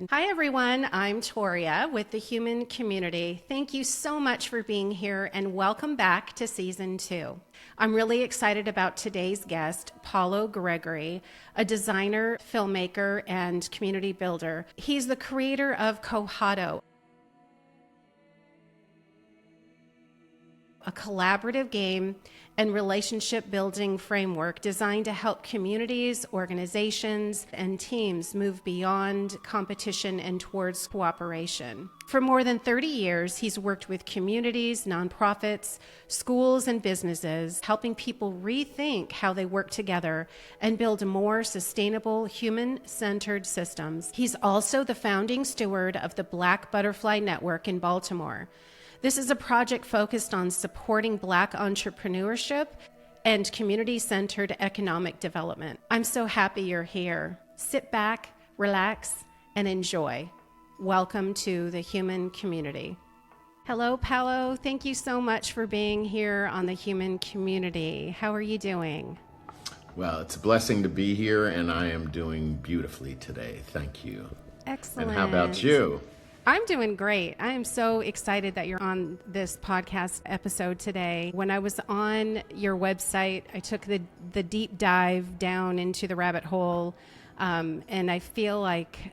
Hi, everyone. I'm Toria with the Human Community. Thank you so much for being here and welcome back to Season 2. I'm really excited about today's guest, Paulo Gregory, a designer, filmmaker, and community builder. He's the creator of Cohado, a collaborative game and relationship building framework designed to help communities, organizations, and teams move beyond competition and towards cooperation. For more than 30 years, he's worked with communities, nonprofits, schools, and businesses, helping people rethink how they work together and build more sustainable, human-centered systems. He's also the founding steward of the Black Butterfly Network in Baltimore. This is a project focused on supporting Black entrepreneurship and community-centered economic development. I'm so happy you're here. Sit back, relax, and enjoy. Welcome to the Human Community. Hello, Paulo. Thank you so much for being here on the Human Community. How are you doing? Well, it's a blessing to be here, and I am doing beautifully today. Thank you. Excellent. And how about you? I'm doing great. I am so excited that you're on this podcast episode today. When I was on your website, I took the deep dive down into the rabbit hole, and I feel like,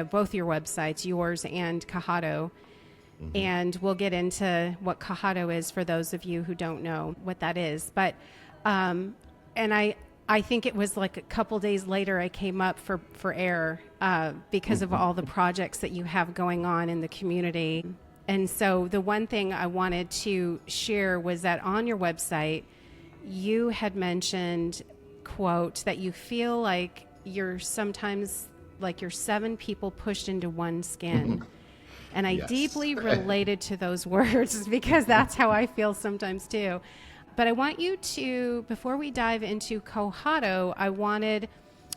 both your websites, yours and Cohado, and we'll get into what Cohado is for those of you who don't know what that is. But, and I think it was like a couple days later I came up for air because of all the projects that you have going on in the community. And so the one thing I wanted to share was that on your website, you had mentioned, quote, that you feel like you're sometimes like you're 7 people pushed into one skin. And I Yes. deeply related to those words because that's how I feel sometimes too. But I want you to, before we dive into Cohado, I wanted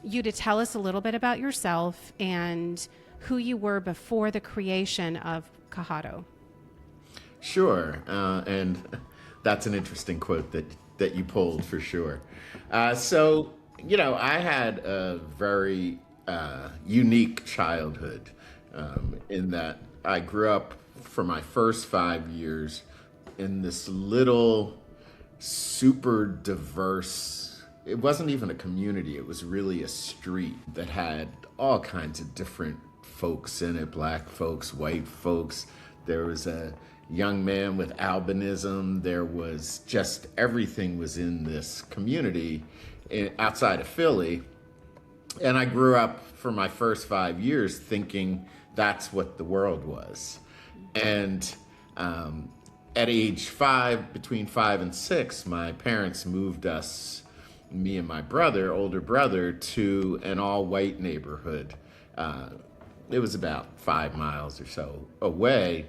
you to tell us a little bit about yourself and who you were before the creation of Cohado. Sure, and that's an interesting quote that you pulled for sure. So, I had a very unique childhood in that I grew up for my first 5 years in this little super diverse, it wasn't even a community, it was really a street that had all kinds of different folks in it, Black folks, white folks. There was a young man with albinism. There was just everything was in this community outside of Philly. And I grew up for my first 5 years thinking that's what the world was. And at age 5, between 5 and 6, my parents moved us, me and my older brother, to an all-white neighborhood. It was about 5 miles or so away,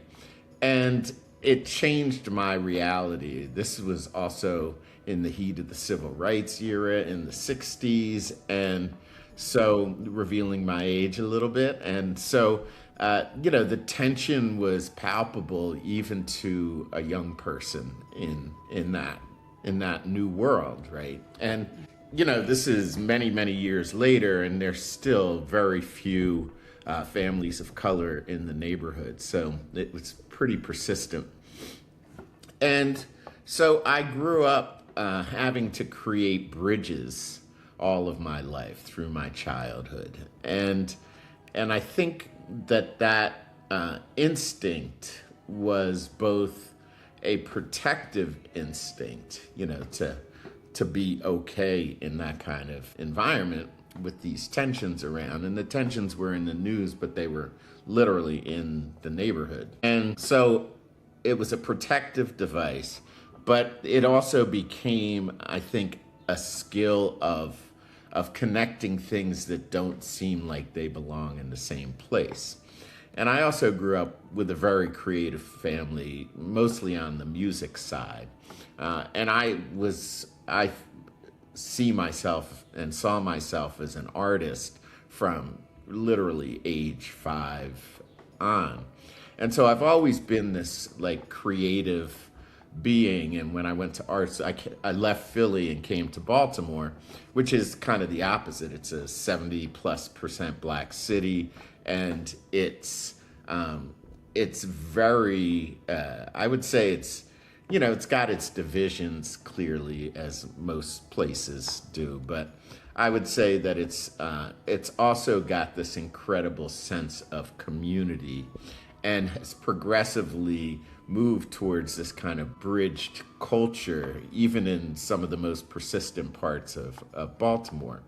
and it changed my reality. This was also in the heat of the civil rights era in the 60s, and so revealing my age a little bit. And so the tension was palpable even to a young person in that new world, right? And this is many, many years later, and there's still very few families of color in the neighborhood. So it was pretty persistent. And so I grew up having to create bridges all of my life through my childhood. And I think that instinct was both a protective instinct, to be okay in that kind of environment with these tensions around. And the tensions were in the news, but they were literally in the neighborhood. And so it was a protective device, but it also became, I think, a skill of connecting things that don't seem like they belong in the same place. And I also grew up with a very creative family, mostly on the music side. And I see myself and saw myself as an artist from literally age 5 on. And so I've always been this creative being. And when I went to arts, I left Philly and came to Baltimore, which is kind of the opposite. It's a 70+% Black city, and it's very, I would say it's got its divisions clearly, as most places do, but I would say that it's also got this incredible sense of community and has progressively moved towards this kind of bridged culture, even in some of the most persistent parts of Baltimore.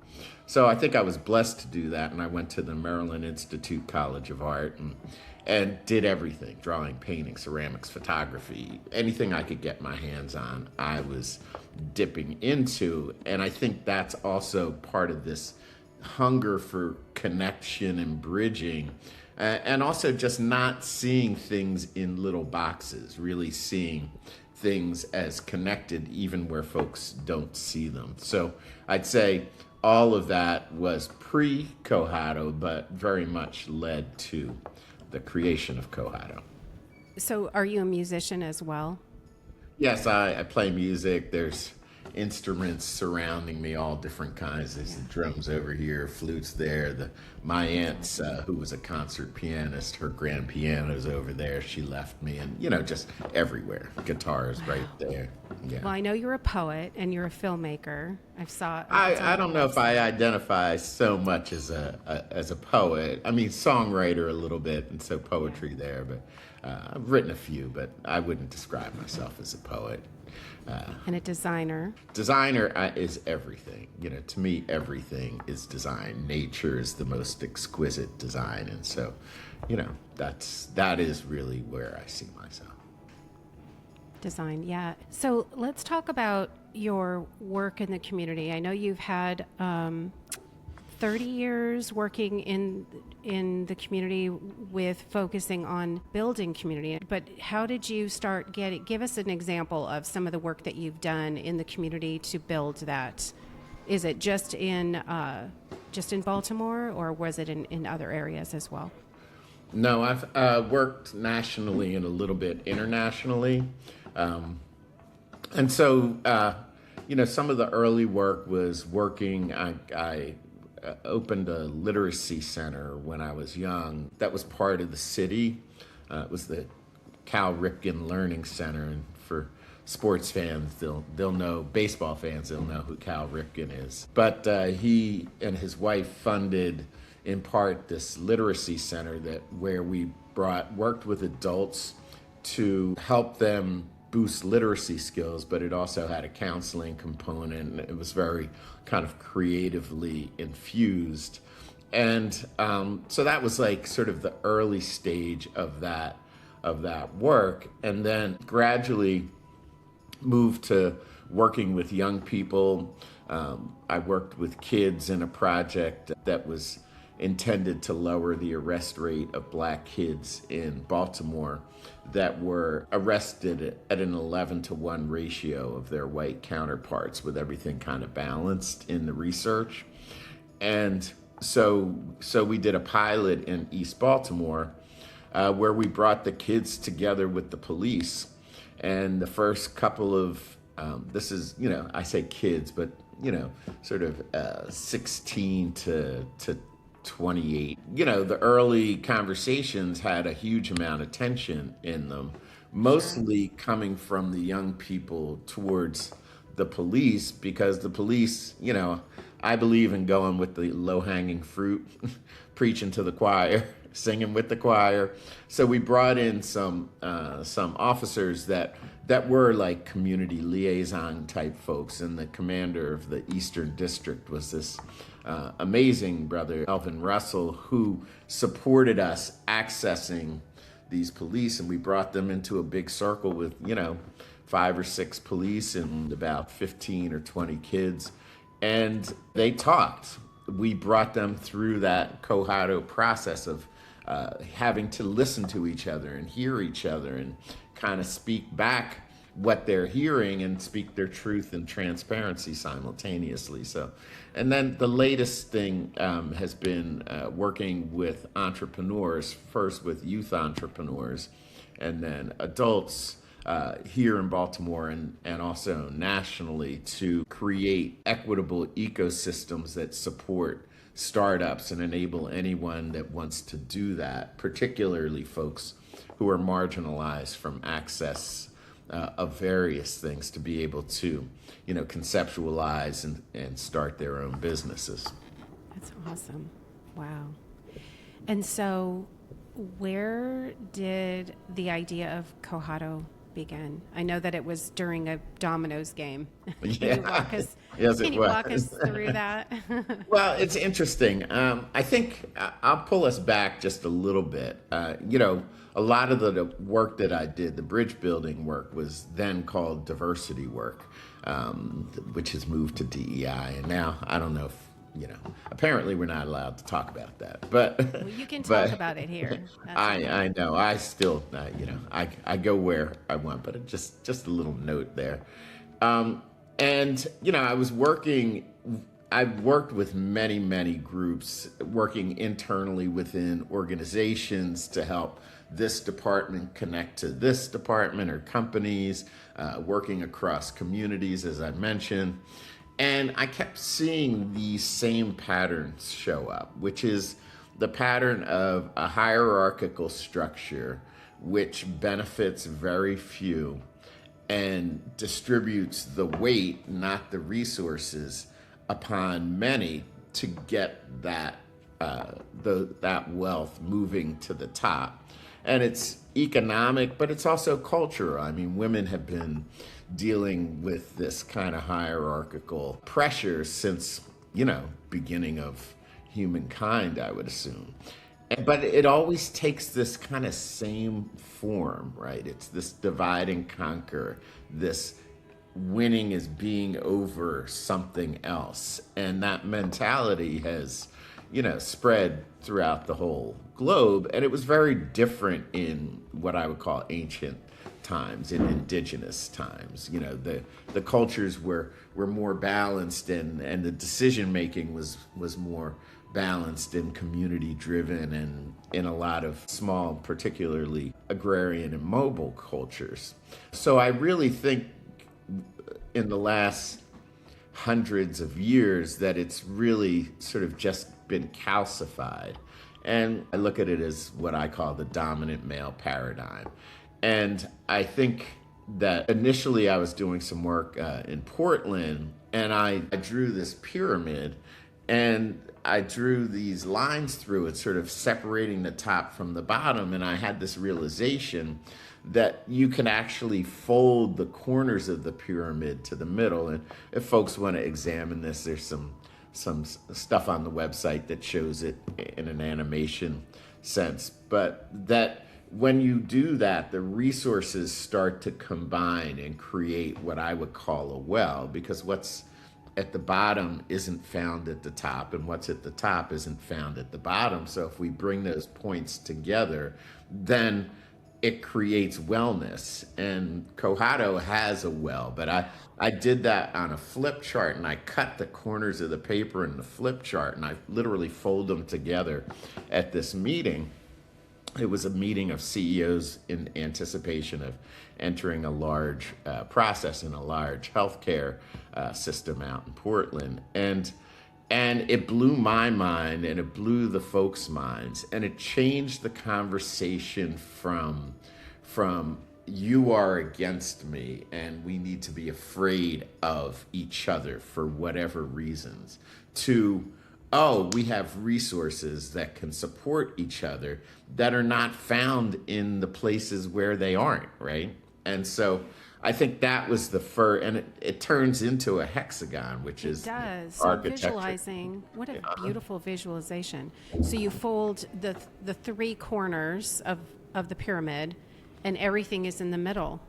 So I think I was blessed to do that, and I went to the Maryland Institute College of Art and did everything: drawing, painting, ceramics, photography, anything I could get my hands on, I was dipping into. And I think that's also part of this hunger for connection and bridging, and also just not seeing things in little boxes, really seeing things as connected even where folks don't see them. So I'd say all of that was pre-Cohado, but very much led to the creation of Cohado. So, are you a musician as well? Yes, I play music. There's instruments surrounding me, all different kinds. There's the drums over here, flutes there. My aunt's, who was a concert pianist, her grand piano's over there. She left me, and just everywhere. Guitars right there. Yeah. Well, I know you're a poet and you're a filmmaker. I don't know if I identify so much as a poet. I mean, songwriter a little bit, and so poetry there. But I've written a few, but I wouldn't describe myself as a poet. And a designer. Designer is everything. To me, everything is design. Nature is the most exquisite design, and so, that is really where I see myself. Design, yeah. So let's talk about your work in the community. I know you've had 30 years working in the community with focusing on building community. But how did you start give us an example of some of the work that you've done in the community to build that? Is it just in Baltimore, or was it in other areas as well? No, I've worked nationally and a little bit internationally. And so, some of the early work was working. I opened a literacy center when I was young. That was part of the city. It was the Cal Ripken Learning Center, and for sports fans, they'll know. Baseball fans, they'll know who Cal Ripken is. But he and his wife funded, in part, this literacy center where we worked with adults to help them boost literacy skills, but it also had a counseling component. It was very kind of creatively infused. And so that was like sort of the early stage of that work. And then gradually moved to working with young people. I worked with kids in a project that was intended to lower the arrest rate of Black kids in Baltimore that were arrested at an 11-to-1 ratio of their white counterparts, with everything kind of balanced in the research. And so we did a pilot in East Baltimore where we brought the kids together with the police. And the first couple of, this is, I say kids, but, sort of 16 to 28. The early conversations had a huge amount of tension in them, mostly coming from the young people towards the police, because the police, I believe in going with the low-hanging fruit, preaching to the choir, singing with the choir. So we brought in some officers that were like community liaison type folks, and the commander of the Eastern District was this amazing brother, Elvin Russell, who supported us accessing these police. And we brought them into a big circle with, 5 or 6 police and about 15 or 20 kids. And they talked. We brought them through that Cohado process of having to listen to each other and hear each other and kind of speak back what they're hearing and speak their truth and transparency simultaneously. And then the latest thing has been working with entrepreneurs, first with youth entrepreneurs and then adults here in Baltimore and also nationally to create equitable ecosystems that support startups and enable anyone that wants to do that, particularly folks who are marginalized from access of various things, to be able to, conceptualize and start their own businesses. That's awesome. Wow. And so where did the idea of Cohado begin? I know that it was during a dominoes game. Yeah. Yes, Can it you walk us was. through that? Well, it's interesting. I think I'll pull us back just a little bit. A lot of the work that I did, the bridge building work, was then called diversity work, which has moved to DEI. And now I don't know if, apparently we're not allowed to talk about that. But Well, you can talk about it here. That's okay. I know. I still, I go where I want, but just a little note there. I've worked with many, many groups, working internally within organizations to help this department connect to this department or companies, working across communities, as I mentioned. And I kept seeing these same patterns show up, which is the pattern of a hierarchical structure which benefits very few and distributes the weight, not the resources, upon many to get that that wealth moving to the top. And it's economic, but it's also cultural. I mean, women have been dealing with this kind of hierarchical pressure since, beginning of humankind, I would assume. But it always takes this kind of same form, right? It's this divide and conquer, this winning is being over something else. And that mentality has, spread throughout the whole globe. And it was very different in what I would call ancient times, in indigenous times. The cultures were more balanced, and the decision making was more balanced and community driven, and in a lot of small, particularly agrarian and mobile cultures. So I really think in the last hundreds of years that it's really sort of just been calcified. And I look at it as what I call the dominant male paradigm. And I think that initially I was doing some work in Portland, and I drew this pyramid, and I drew these lines through it, sort of separating the top from the bottom. And I had this realization that you can actually fold the corners of the pyramid to the middle. And if folks want to examine this, there's some stuff on the website that shows it in an animation sense. But that when you do that, the resources start to combine and create what I would call a well, because what's at the bottom isn't found at the top, and what's at the top isn't found at the bottom. So if we bring those points together, then it creates wellness. And Cohado has a well, but I did that on a flip chart, and I cut the corners of the paper in the flip chart, and I literally fold them together at this meeting. It was a meeting of CEOs in anticipation of entering a large process in a large healthcare system out in Portland. And it blew my mind, and it blew the folks' minds, and it changed the conversation from you are against me and we need to be afraid of each other for whatever reasons, to oh, we have resources that can support each other that are not found in the places where they aren't, right? And so I think that was the first, and it turns into a hexagon, which is So architecture. visualizing, what a beautiful visualization. So you fold the three corners of the pyramid, and everything is in the middle.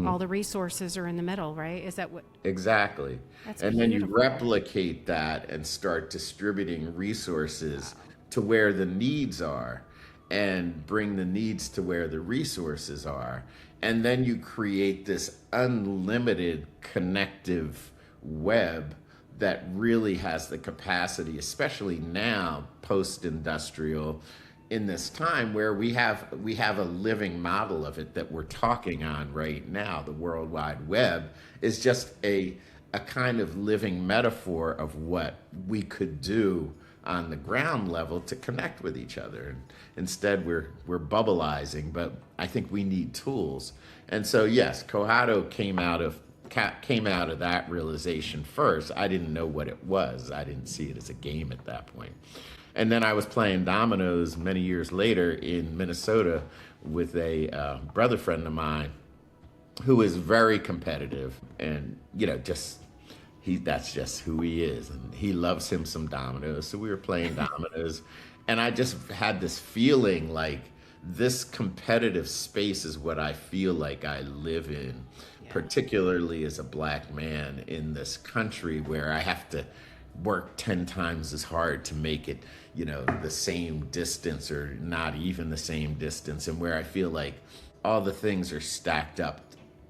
All the resources are in the middle, right? Is that what? Exactly. That's And then you beautiful. replicate that and start distributing resources to where the needs are, and bring the needs to where the resources are. And then you create this unlimited connective web that really has the capacity, especially now, post-industrial, in this time where we have a living model of it that we're talking on right now. The World Wide Web is just a kind of living metaphor of what we could do on the ground level to connect with each other. And instead, we're bubbleizing, but I think we need tools. And so, yes, Cohado came out of that realization first. I didn't know what it was. I didn't see it as a game at that point. And then I was playing dominoes many years later in Minnesota with a brother friend of mine who is very competitive, and that's just who he is, and he loves him some dominoes. So we were playing dominoes, and I just had this feeling like this competitive space is what I feel like I live in, particularly as a Black man in this country where I have to work 10 times as hard to make it, the same distance or not even the same distance, and where I feel like all the things are stacked up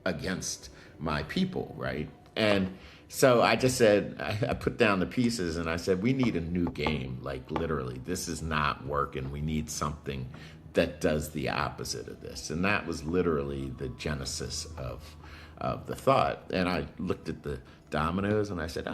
against my people, right? And so I just said, I put down the pieces and I said, we need a new game. Like, literally, this is not working. We need something that does the opposite of this. And that was literally the genesis of the thought. And I looked at the dominoes and I said,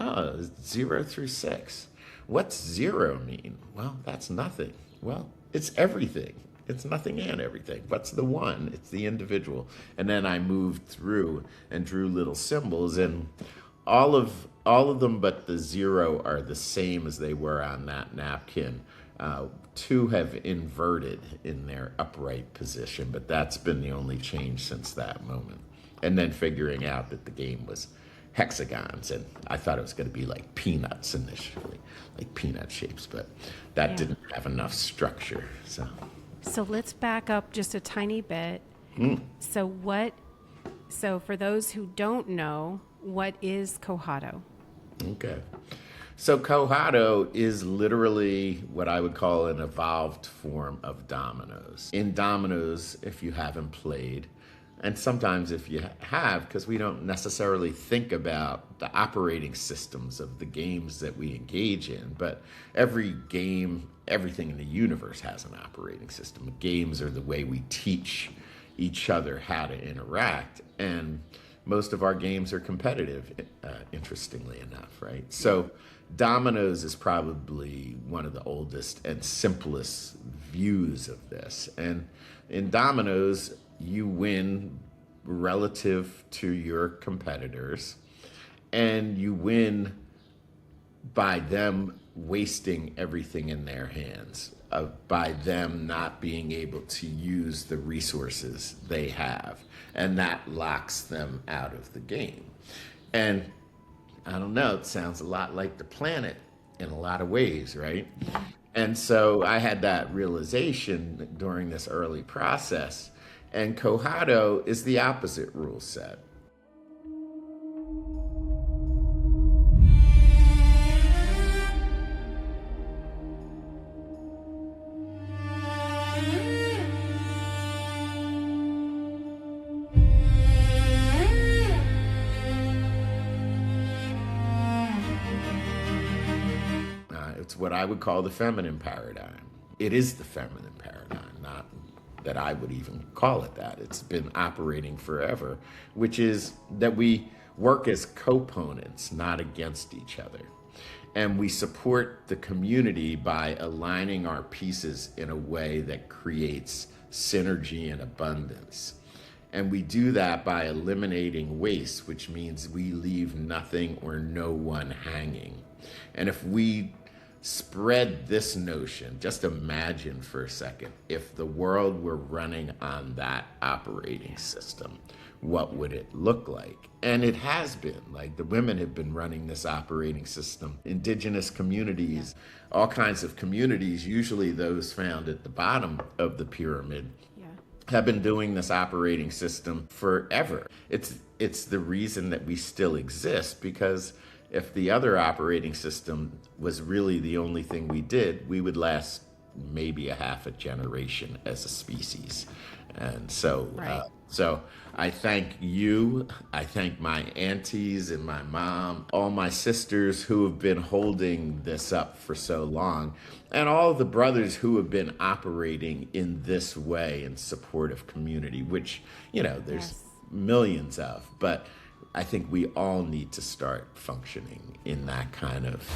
0 through 6. What's 0 mean? Well, that's nothing. Well, it's everything. It's nothing and everything. What's the 1? It's the individual. And then I moved through and drew little symbols, and all of them but the 0 are the same as they were on that napkin. 2 have inverted in their upright position, but that's been the only change since that moment. And then figuring out that the game was hexagons, and I thought it was going to be like peanuts initially, like peanut shapes, but that didn't have enough structure. So let's back up just a tiny bit. So for those who don't know, what is Cohado? Okay. So Cohado is literally what I would call an evolved form of dominoes. In dominoes, if you haven't played, and sometimes if you have, because we don't necessarily think about the operating systems of the games that we engage in, but every game, everything in the universe has an operating system. Games are the way we teach each other how to interact, and most of our games are competitive, interestingly enough, right? So dominoes is probably one of the oldest and simplest views of this. And in dominoes, you win relative to your competitors, and you win by them wasting everything in their hands, by them not being able to use the resources they have, and that locks them out of the game. And I don't know, it sounds a lot like the planet in a lot of ways, right? And so I had that realization during this early process. And Cohado is the opposite rule set. It's what I would call the feminine paradigm. It is the feminine paradigm, not that I would even call it that. It's been operating forever, which is that we work as components, not against each other. And we support the community by aligning our pieces in a way that creates synergy and abundance. And we do that by eliminating waste, which means we leave nothing or no one hanging. And if we spread this notion, just imagine for a second, if the world were running on that operating system, what would it look like? And it has been. Like, the women have been running this operating system. Indigenous communities, all kinds of communities, usually those found at the bottom of the pyramid, have been doing this operating system forever. It's the reason that we still exist, because if the other operating system was really the only thing we did, we would last maybe a half a generation as a species. And so So I thank you. I thank my aunties and my mom, all my sisters who have been holding this up for so long, and all the brothers who have been operating in this way in support of community, which, there's Yes. millions of. But I think we all need to start functioning in that kind of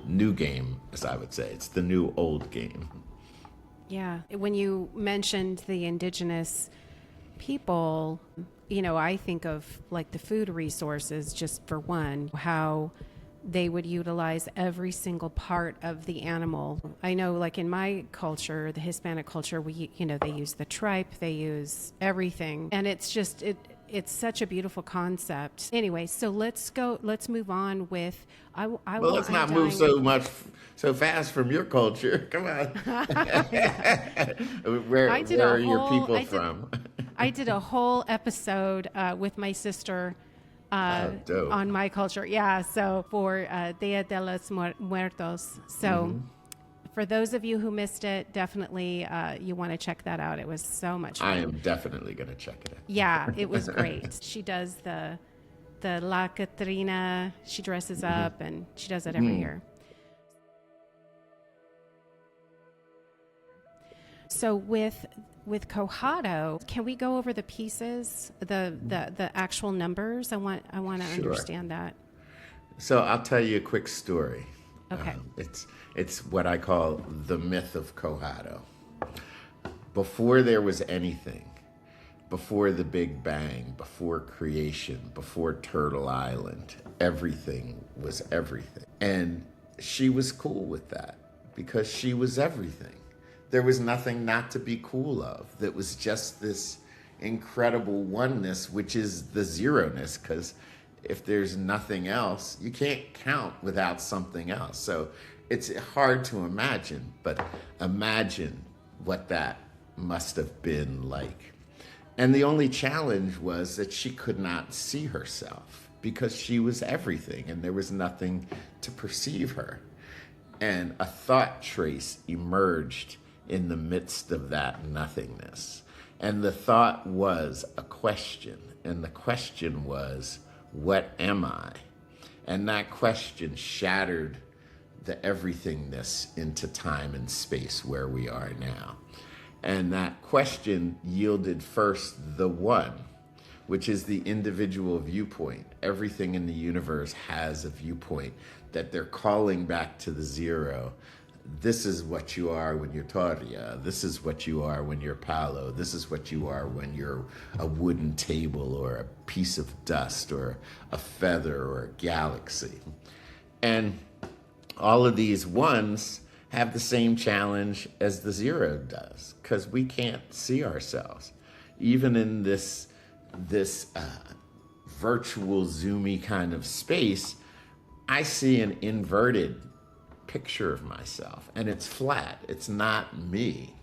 new game, as I would say. It's the new old game. Yeah. When you mentioned the Indigenous people, I think of like the food resources, just for one, how they would utilize every single part of the animal. I know, like in my culture, the Hispanic culture, they use the tripe, they use everything. And it's such a beautiful concept. Anyway, so let's move on with, Well, let's not move so fast from your culture. Come on. Where are your people from? I did a whole episode with my sister Dope. on my culture. Yeah, so for Dia de los Muertos. So for those of you who missed it, definitely you want to check that out. It was so much fun. I am definitely going to check it out. Yeah, it was great. She does the La Catrina. She dresses up, and she does it every year. So with Cohado, can we go over the pieces, the actual numbers? I want to understand that. So I'll tell you a quick story. Okay. It's what I call the myth of Cohado. Before there was anything, before the Big Bang, before creation, before Turtle Island, everything was everything. And she was cool with that because she was everything. There was nothing not to be cool of. That was just this incredible oneness, which is the zeroness, because if there's nothing else, you can't count without something else. So it's hard to imagine, but imagine what that must have been like. And the only challenge was that she could not see herself because she was everything and there was nothing to perceive her. And a thought trace emerged in the midst of that nothingness. And the thought was a question. And the question was, what am I? And that question shattered the everythingness into time and space where we are now. And that question yielded first the one, which is the individual viewpoint. Everything in the universe has a viewpoint that they're calling back to the zero. This is what you are when you're Toria. This is what you are when you're Paulo. This is what you are when you're a wooden table or a piece of dust or a feather or a galaxy. And all of these ones have the same challenge as the zero does, because we can't see ourselves. Even in this virtual zoomy kind of space, I see an inverted picture of myself, and it's flat. It's not me.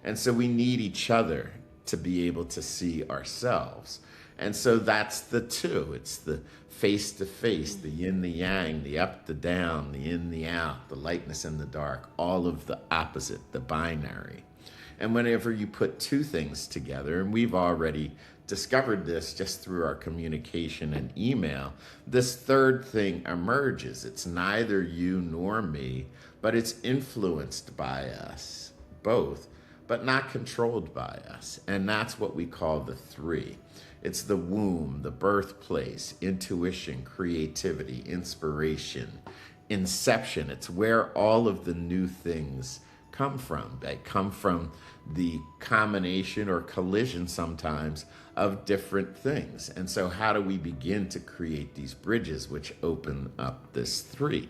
And so we need each other to be able to see ourselves. And so that's the two. It's the face to face, the yin, the yang, the up, the down, the in, the out, the lightness and the dark, all of the opposite, the binary. And whenever you put two things together, and we've already discovered this just through our communication and email, this third thing emerges. It's neither you nor me, but it's influenced by us both, but not controlled by us. And that's what we call the three. It's the womb, the birthplace, intuition, creativity, inspiration, inception. It's where all of the new things come from. They come from the combination or collision sometimes of different things. And so how do we begin to create these bridges which open up this three?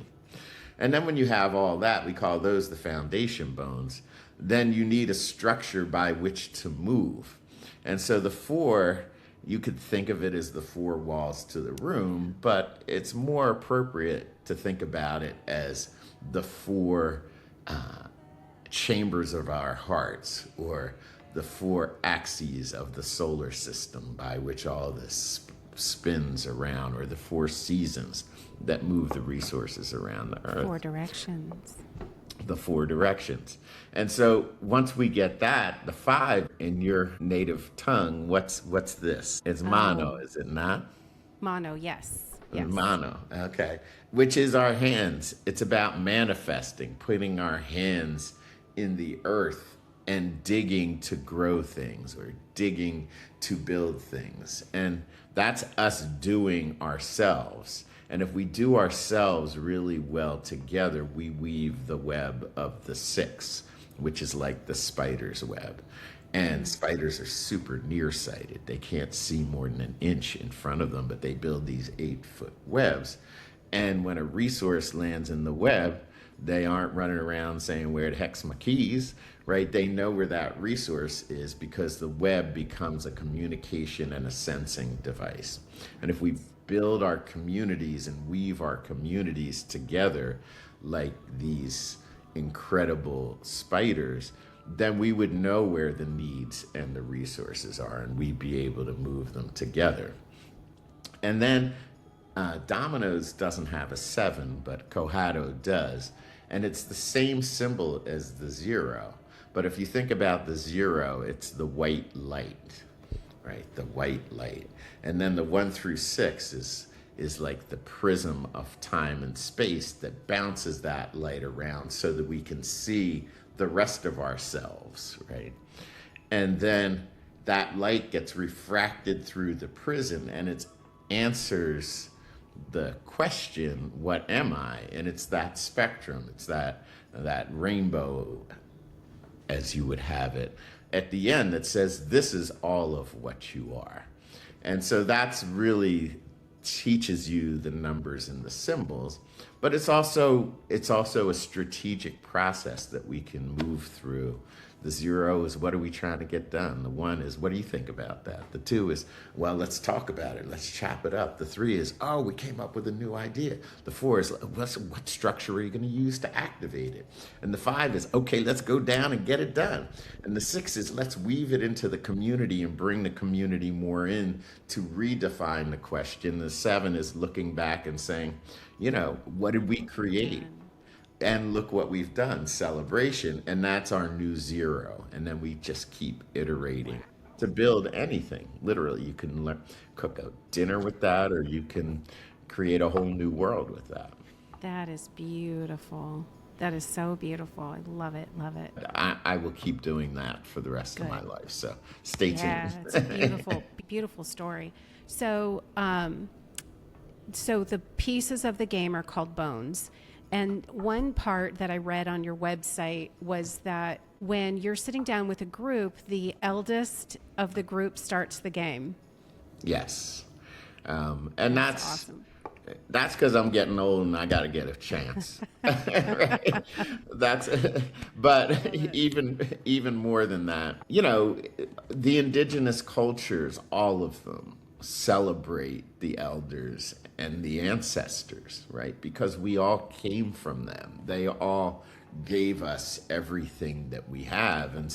And then when you have all that, we call those the foundation bones. Then you need a structure by which to move. And so the four, you could think of it as the four walls to the room, but it's more appropriate to think about it as the four chambers of our hearts, or the four axes of the solar system by which all this spins around, or the four seasons that move the resources around the earth. Four directions. the four directions. And so once we get that, the five in your native tongue, what's this? It's mano, is it not? Mono, yes. Yes. Mano, okay. Which is our hands. It's about manifesting, putting our hands in the earth and digging to grow things or digging to build things. And that's us doing ourselves. And if we do ourselves really well together, we weave the web of the six, which is like the spider's web. And spiders are super nearsighted. They can't see more than an inch in front of them, but they build these 8-foot webs. And when a resource lands in the web, they aren't running around saying, where the heck's my keys, right? They know where that resource is because the web becomes a communication and a sensing device. And if we build our communities and weave our communities together like these incredible spiders, then we would know where the needs and the resources are, and we'd be able to move them together. And then dominoes doesn't have a 7, but Cohado does. And it's the same symbol as the 0. But if you think about the 0, it's the white light, right? The white light. And then the 1 through 6 is like the prism of time and space that bounces that light around so that we can see the rest of ourselves, right? And then that light gets refracted through the prism and it answers the question, what am I? And it's that spectrum, it's that rainbow, as you would have it, at the end that says, this is all of what you are. And so that's really teaches you the numbers and the symbols, but it's also a strategic process that we can move through. The 0 is, what are we trying to get done? The 1 is, what do you think about that? The 2 is, well, let's talk about it. Let's chop it up. The 3 is, oh, we came up with a new idea. The 4 is, what structure are you going to use to activate it? And the 5 is, okay, let's go down and get it done. And the 6 is, let's weave it into the community and bring the community more in to redefine the question. The 7 is looking back and saying, what did we create? And look what we've done, celebration, and that's our new 0. And then we just keep iterating to build anything. Literally, you can cook a dinner with that, or you can create a whole new world with that. That is beautiful. That is so beautiful. I love it. Love it. I will keep doing that for the rest of my life. So stay tuned. Yeah, it's a beautiful, beautiful story. So, so the pieces of the game are called bones. And one part that I read on your website was that when you're sitting down with a group, the eldest of the group starts the game. Yes. And that's awesome. That's because I'm getting old and I got to get a chance. Right? But even more than that, the indigenous cultures, all of them celebrate the elders and the ancestors, right? Because we all came from them. They all gave us everything that we have. And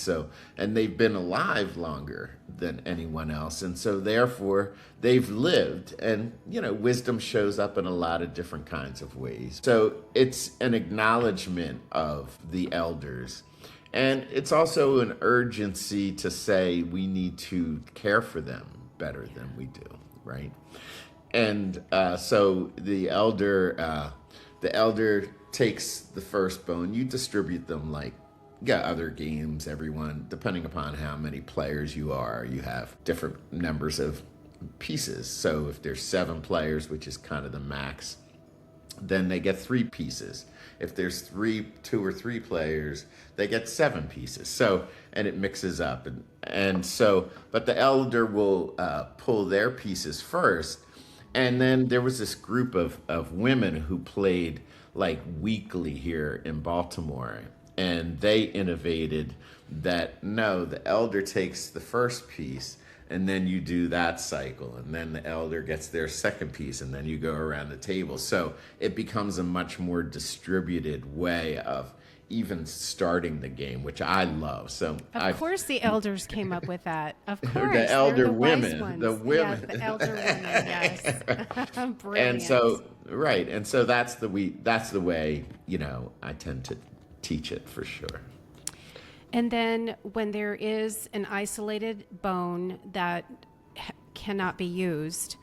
they've been alive longer than anyone else. And so therefore they've lived, and, wisdom shows up in a lot of different kinds of ways. So it's an acknowledgement of the elders. And it's also an urgency to say we need to care for them better than we do, right? And so the elder takes the first bone. You distribute them like other games. Everyone, depending upon how many players you are, you have different numbers of pieces. So if there's 7 players, which is kind of the max, then they get 3 pieces. If there's 2 or 3 players, they get 7 pieces. So, and it mixes up. And so, but the elder will pull their pieces first. And then there was this group of women who played like weekly here in Baltimore. And they innovated that, no, the elder takes the first piece, and then you do that cycle, and then the elder gets their second piece, and then you go around the table. So it becomes a much more distributed way of even starting the game, which I love. So of course the elders came up with that. Of course. The elder the women. The women. Yes, the elder women, yes. Brilliant. And so, right. And so that's the way, I tend to teach it for sure. And then when there is an isolated bone that cannot be used,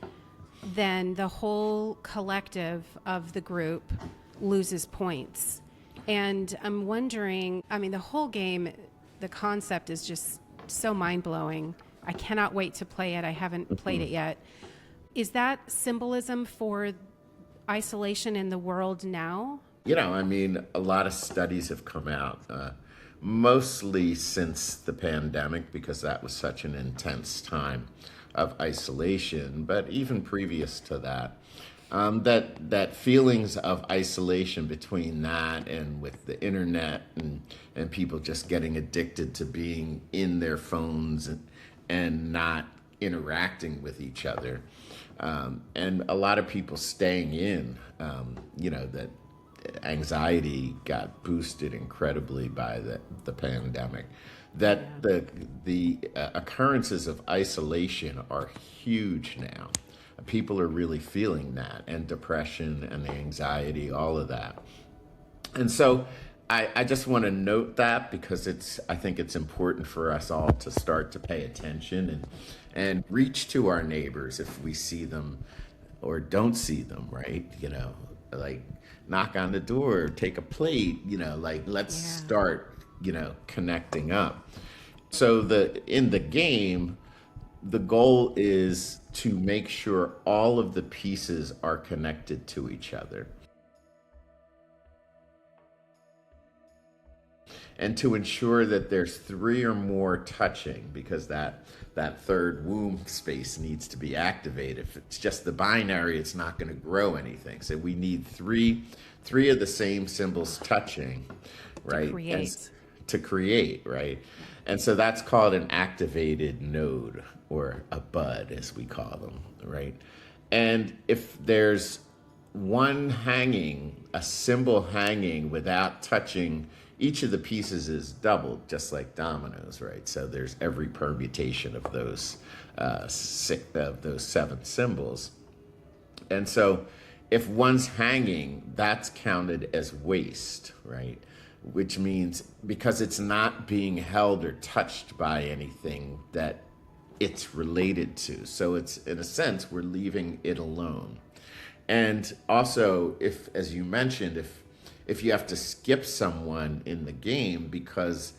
then the whole collective of the group loses points. And I'm wondering, I mean, the whole game, the concept is just so mind-blowing. I cannot wait to play it. I haven't played it yet. Is that symbolism for isolation in the world now? I mean, a lot of studies have come out, mostly since the pandemic, because that was such an intense time of isolation, but even previous to that, that feelings of isolation between that and with the internet and people just getting addicted to being in their phones and not interacting with each other. And a lot of people staying in, that anxiety got boosted incredibly by the pandemic. That the occurrences of isolation are huge now. People are really feeling that, and depression and the anxiety, all of that. And so I just want to note that because I think it's important for us all to start to pay attention and reach to our neighbors if we see them or don't see them, right? Like knock on the door, take a plate, let's start, connecting up. So in the game, the goal is to make sure all of the pieces are connected to each other. And to ensure that there's 3 or more touching, because that third womb space needs to be activated. If it's just the binary, it's not going to grow anything. So we need three of the same symbols touching, right? To create, right? And so that's called an activated node, or a bud, as we call them, right? And if there's a symbol hanging without touching, each of the pieces is doubled, just like dominoes, right? So there's every permutation of those 7 symbols. And so if one's hanging, that's counted as waste, right? Which means because it's not being held or touched by anything that it's related to. So it's, in a sense, we're leaving it alone. And also, as you mentioned, if you have to skip someone in the game because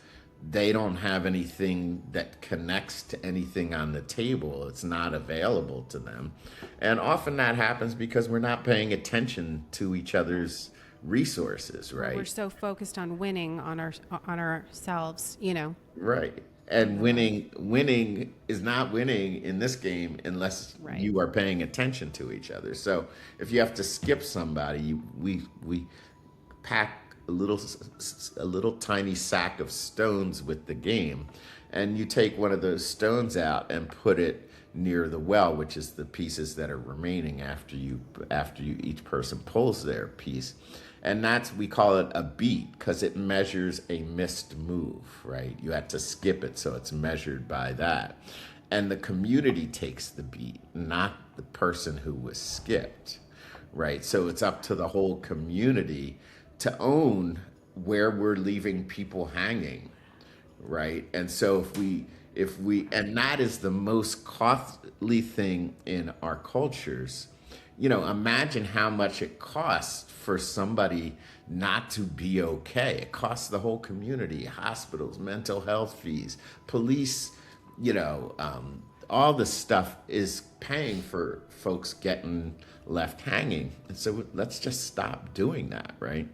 they don't have anything that connects to anything on the table, it's not available to them. And often that happens because we're not paying attention to each other's resources, right? We're so focused on winning on ourselves, Right. And winning is not winning in this game unless you are paying attention to each other. So if you have to skip somebody, we pack a little tiny sack of stones with the game, and you take one of those stones out and put it near the well, which is the pieces that are remaining after you each person pulls their piece. And we call it a beat because it measures a missed move, right? You had to skip it, so it's measured by that. And the community takes the beat, not the person who was skipped, right? So it's up to the whole community to own where we're leaving people hanging, right? And so and that is the most costly thing in our cultures. Imagine how much it costs for somebody not to be okay. It costs the whole community, hospitals, mental health fees, police, all this stuff is paying for folks getting left hanging. And so let's just stop doing that, right?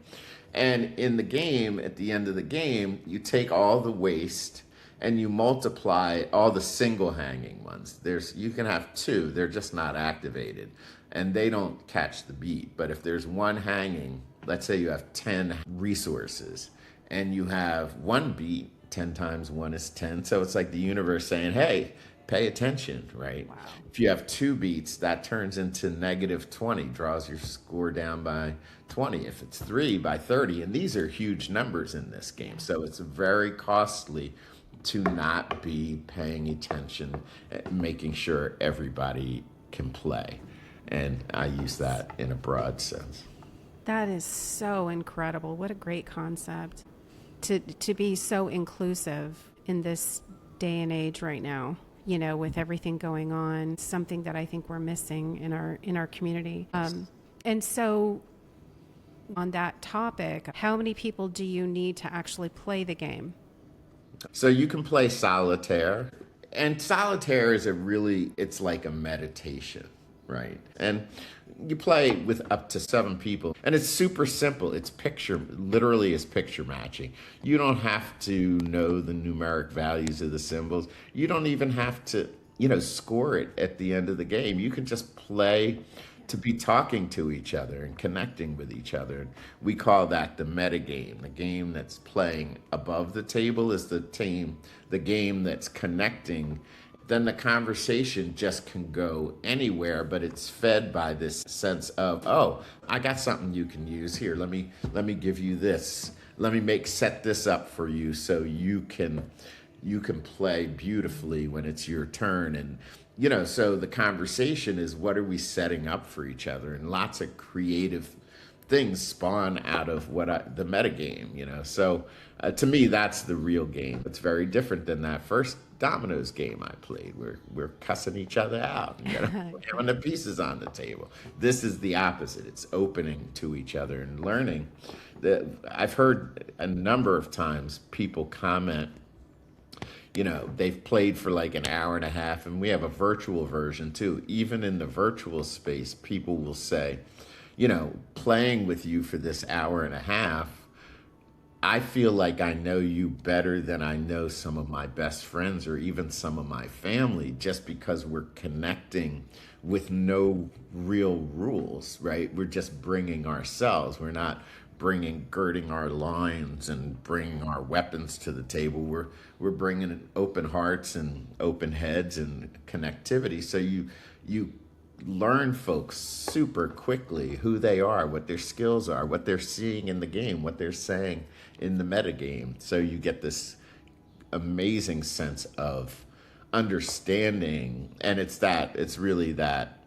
And in the game, at the end of the game, you take all the waste and you multiply all the single hanging ones. You can have 2, they're just not activated and they don't catch the beat. But if there's one hanging, let's say you have 10 resources and you have 1 beat, 10 times 1 is 10. So it's like the universe saying, hey, pay attention, right? Wow. If you have 2 beats, that turns into -20, draws your score down by 20. If it's 3, by 30. And these are huge numbers in this game. So it's very costly to not be paying attention, making sure everybody can play. And I use that in a broad sense. That is so incredible. What a great concept. to be so inclusive in this day and age right now, with everything going on, something that I think we're missing in our community. And so on that topic, how many people do you need to actually play the game? So you can play solitaire, and solitaire is it's like a meditation, right? And you play with up to 7 people, and it's super simple. Literally is picture matching. You don't have to know the numeric values of the symbols. You don't even have to, score it at the end of the game. You can just play to be talking to each other and connecting with each other. And we call that the metagame. The game that's playing above the table is the game that's connecting. Then the conversation just can go anywhere, but it's fed by this sense of, oh, I got something you can use here. Let me give you this. Let me set this up for you so you can play beautifully when it's your turn. And so the conversation is, what are we setting up for each other? And lots of creative things spawn out of the metagame, So to me, that's the real game. It's very different than that first dominoes game I played. We're cussing each other out, having the pieces on the table. This is the opposite. It's opening to each other and learning. I've heard a number of times people comment, they've played for like an hour and a half, and we have a virtual version too. Even in the virtual space, people will say, playing with you for this hour and a half, I feel like I know you better than I know some of my best friends or even some of my family, just because we're connecting with no real rules, right? We're just bringing ourselves. We're not girding our loins and bringing our weapons to the table. We're bringing open hearts and open heads and connectivity. So you learn folks super quickly who they are, what their skills are, what they're seeing in the game, what they're saying in the metagame. So you get this amazing sense of understanding, and it's really that,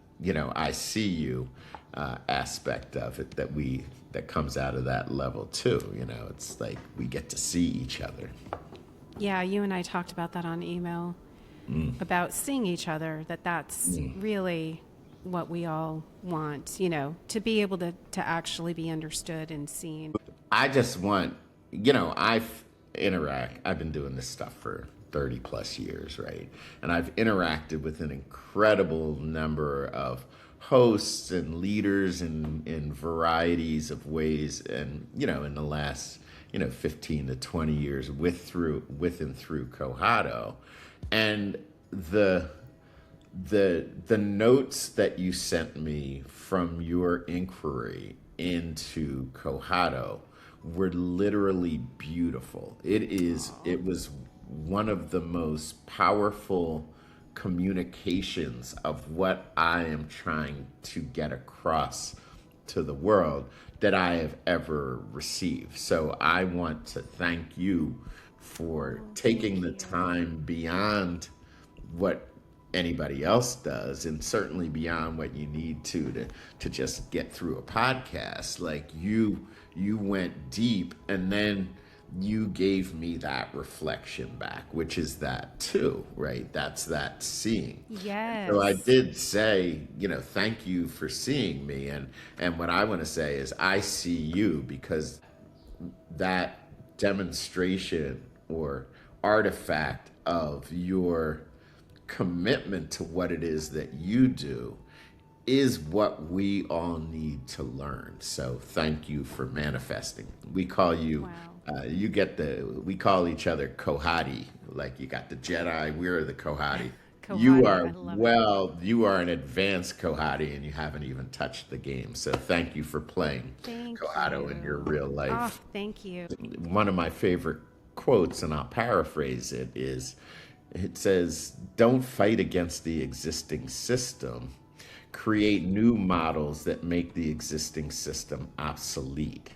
I see you aspect of it that comes out of that level too. It's like we get to see each other. Yeah, you and I talked about that on email, about seeing each other, that's really what we all want, to be able to actually be understood and seen. I just want, I've been doing this stuff for 30 plus years, right? And I've interacted with an incredible number of hosts and leaders in varieties of ways, and in the last 15 to 20 years with and through Cohado. And the notes that you sent me from your inquiry into Cohado were literally beautiful. It was one of the most powerful communications of what I am trying to get across to the world that I have ever received. So I want to thank you for taking the time beyond what anybody else does, and certainly beyond what you need to just get through a podcast. Like you went deep, and then you gave me that reflection back, which is that too, right? That's that seeing. Yes. So I did say, thank you for seeing me. And what I want to say is I see you, because that demonstration or artifact of your commitment to what it is that you do is what we all need to learn. So thank you for manifesting. We call you, wow. We call each other Cohadi. Like you got the Jedi, we're the Cohadi. Cohadi, you are an advanced Cohadi, and you haven't even touched the game. So thank you for playing Cohado in your real life. Oh, thank you. One of my favorite quotes, and I'll paraphrase it, it says, "Don't fight against the existing system. Create new models that make the existing system obsolete."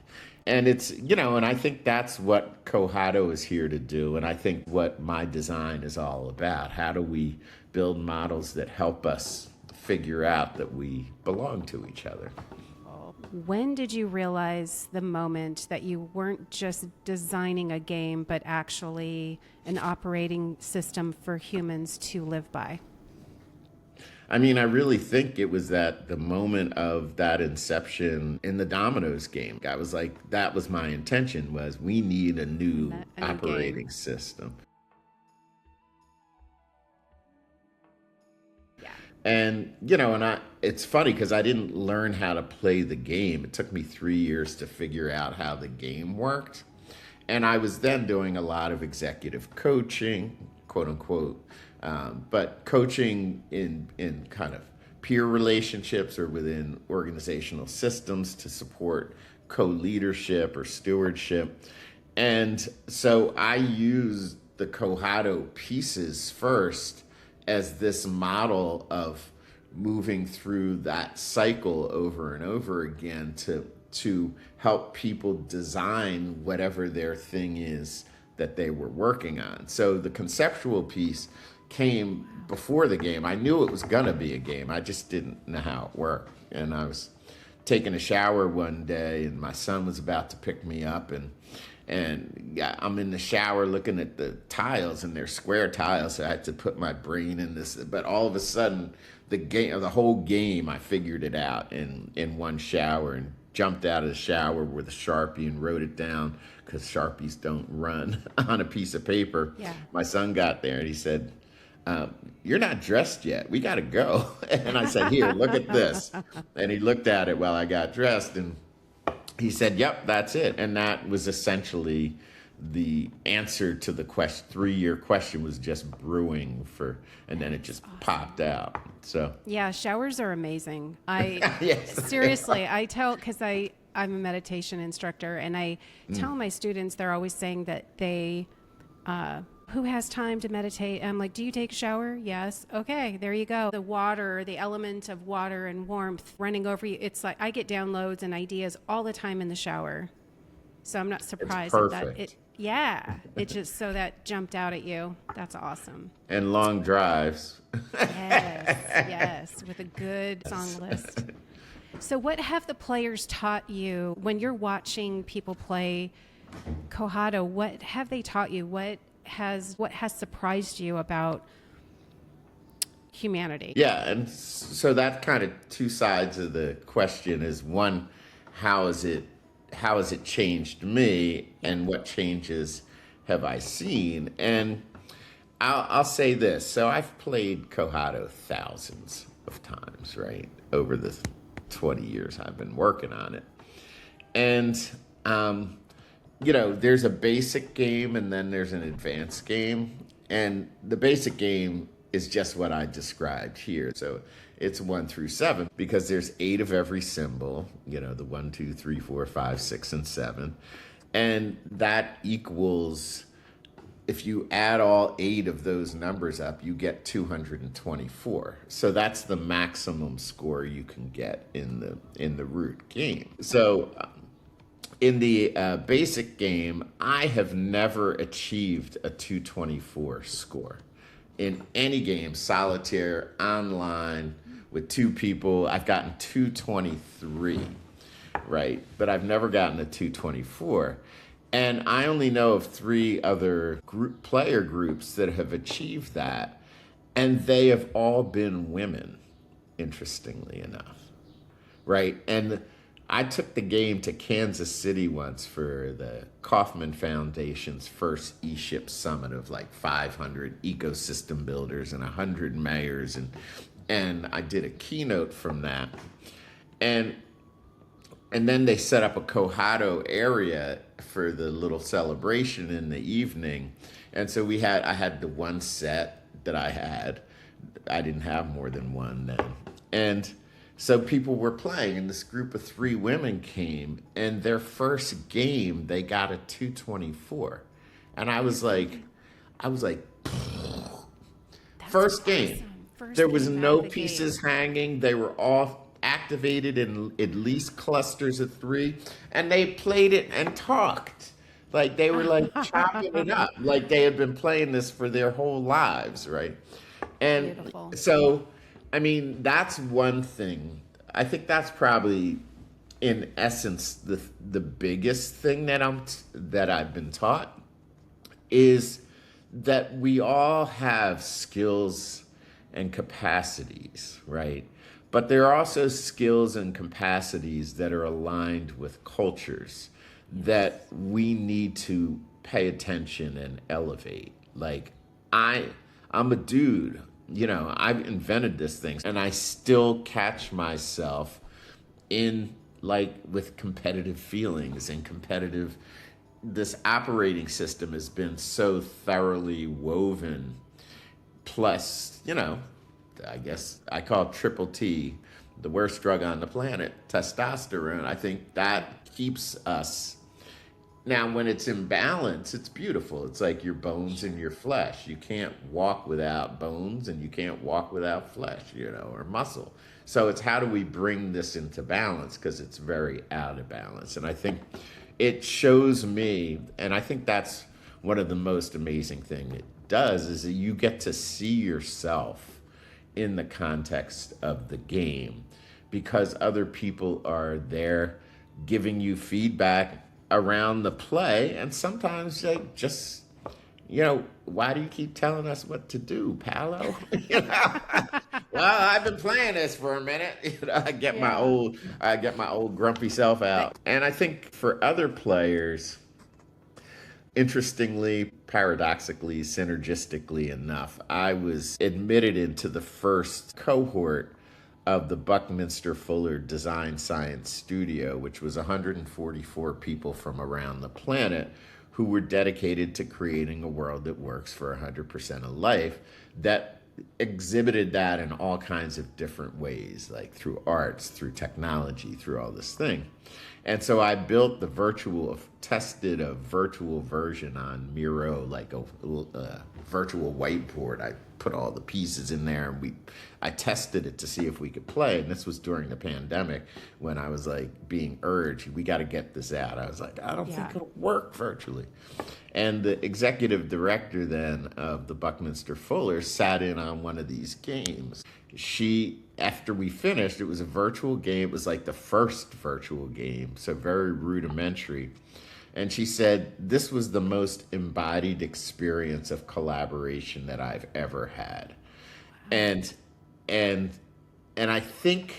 And it's, and I think that's what Cohado is here to do. And I think what my design is all about. How do we build models that help us figure out that we belong to each other? Oh, When did you realize the moment that you weren't just designing a game, but actually an operating system for humans to live by? I mean, I really think it was that the moment of that inception in the Dominoes game. I was like, that was my intention, was we need a new A new game. operating system. Yeah. And, it's funny because I didn't learn how to play the game. It took me 3 years to figure out how the game worked. And I was then doing a lot of executive coaching, quote unquote, but coaching in kind of peer relationships or within organizational systems to support co-leadership or stewardship. And so I used the Cohado pieces first as this model of moving through that cycle over and over again to help people design whatever their thing is that they were working on. So the conceptual piece came before the game. I knew it was gonna be a game. I just didn't know how it worked. And I was taking a shower one day and my son was about to pick me up, and yeah, I'm in the shower looking at the tiles, and they're square tiles, so I had to put my brain in this. But all of a sudden, the whole game, I figured it out in one shower, and jumped out of the shower with a Sharpie and wrote it down, because Sharpies don't run on a piece of paper. Yeah. My son got there and he said, "You're not dressed yet. We got to go." And I said, "Here, look at this." And he looked at it while I got dressed, and he said, "Yep, that's it." And that was essentially the answer to the 3-year question, was just brewing and then it just popped out. So Yeah, showers are amazing. yes. Seriously, I tell, because I'm a meditation instructor, and I tell my students, they're always saying that who has time to meditate? I'm like, do you take a shower? Yes. Okay, there you go. The water, the element of water and warmth running over you. It's like I get downloads and ideas all the time in the shower. So I'm not surprised at that. Perfect. It just, so that jumped out at you. That's awesome. And long drives. Yes, with a good song list. So what have the players taught you when you're watching people play Cohado? What have they taught you? What has surprised you about humanity? Yeah, and so that kind of two sides of the question is, one, how has it changed me, and what changes have I seen? And I'll say this. So I've played Cohado thousands of times, right, over the 20 years I've been working on it. And, there's a basic game and then there's an advanced game. And the basic game is just what I described here. So it's 1 through 7, because there's 8 of every symbol, the 1, 2, 3, 4, 5, 6, and 7. And that equals, if you add all 8 of those numbers up, you get 224. So that's the maximum score you can get in the root game. So in the basic game, I have never achieved a 224 score. In any game, solitaire, online, with 2 people, I've gotten 223, right? But I've never gotten a 224. And I only know of 3 other player groups that have achieved that, and they have all been women, interestingly enough, right? And I took the game to Kansas City once for the Kauffman Foundation's first eShip Summit of like 500 ecosystem builders and 100 mayors, and I did a keynote from that. And then they set up a Cohado area for the little celebration in the evening. And so I had the one set that I had. I didn't have more than one then. And so people were playing, and this group of 3 women came, and their first game, they got a 224. And I was like, first game. There was no pieces hanging. They were all activated in at least clusters of 3, and they played it and talked. Like they were like chopping it up, like they had been playing this for their whole lives, right? And Beautiful. so, I mean, that's one thing. I think that's probably in essence, the biggest thing that I've been taught is that we all have skills and capacities, right? But there are also skills and capacities that are aligned with cultures that we need to pay attention and elevate. Like I'm a dude, I've invented this thing and I still catch myself in like with competitive feelings and competitive this operating system has been so thoroughly woven. Plus, I guess I call triple T the worst drug on the planet, testosterone. I think that keeps us. Now, when it's in balance, it's beautiful. It's like your bones and your flesh. You can't walk without bones and you can't walk without flesh, or muscle. So it's how do we bring this into balance because it's very out of balance. And I think it shows me, and I think that's one of the most amazing things it does, is that you get to see yourself in the context of the game because other people are there giving you feedback around the play, and sometimes they just, why do you keep telling us what to do, Paulo? Well, I've been playing this for a minute. I get my old grumpy self out. And I think for other players, interestingly, paradoxically, synergistically enough, I was admitted into the first cohort of the Buckminster Fuller Design Science Studio, which was 144 people from around the planet who were dedicated to creating a world that works for 100% of life, that exhibited that in all kinds of different ways, like through arts, through technology, through all this thing. And so I built tested a virtual version on Miro, like a virtual whiteboard. I put all the pieces in there and I tested it to see if we could play. And this was during the pandemic when I was like being urged, we got to get this out. I was like, I don't think it'll work virtually. And the executive director then of the Buckminster Fuller sat in on one of these games. After we finished, it was a virtual game. It was like the first virtual game, so very rudimentary. And she said, this was the most embodied experience of collaboration that I've ever had. And I think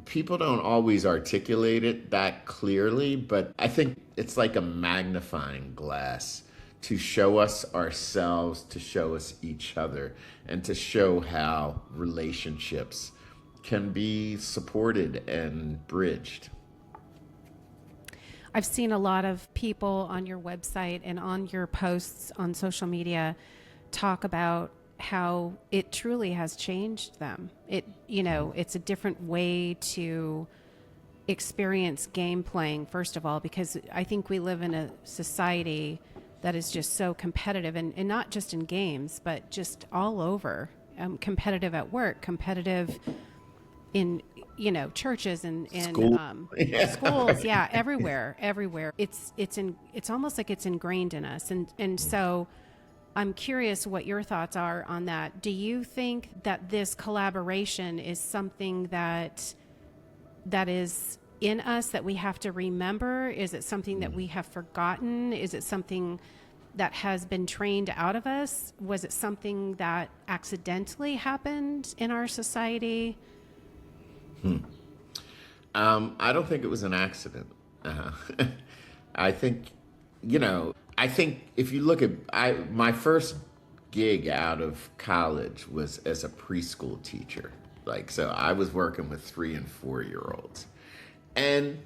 people don't always articulate it that clearly, but I think it's like a magnifying glass to show us ourselves, to show us each other, and to show how relationships can be supported and bridged. I've seen a lot of people on your website and on your posts on social media talk about how it truly has changed them. It's a different way to experience game playing, first of all, because I think we live in a society that is just so competitive, and not just in games, but just all over. Competitive at work, competitive in churches and schools, everywhere. It's almost like it's ingrained in us, and so I'm curious what your thoughts are on that. Do you think that this collaboration is something that is in us that we have to remember? Is it something that we have forgotten? Is it something that has been trained out of us? Was it something that accidentally happened in our society? I don't think it was an accident. I think if you look at my first gig out of college was as a preschool teacher. So I was working with 3 and 4 year olds. And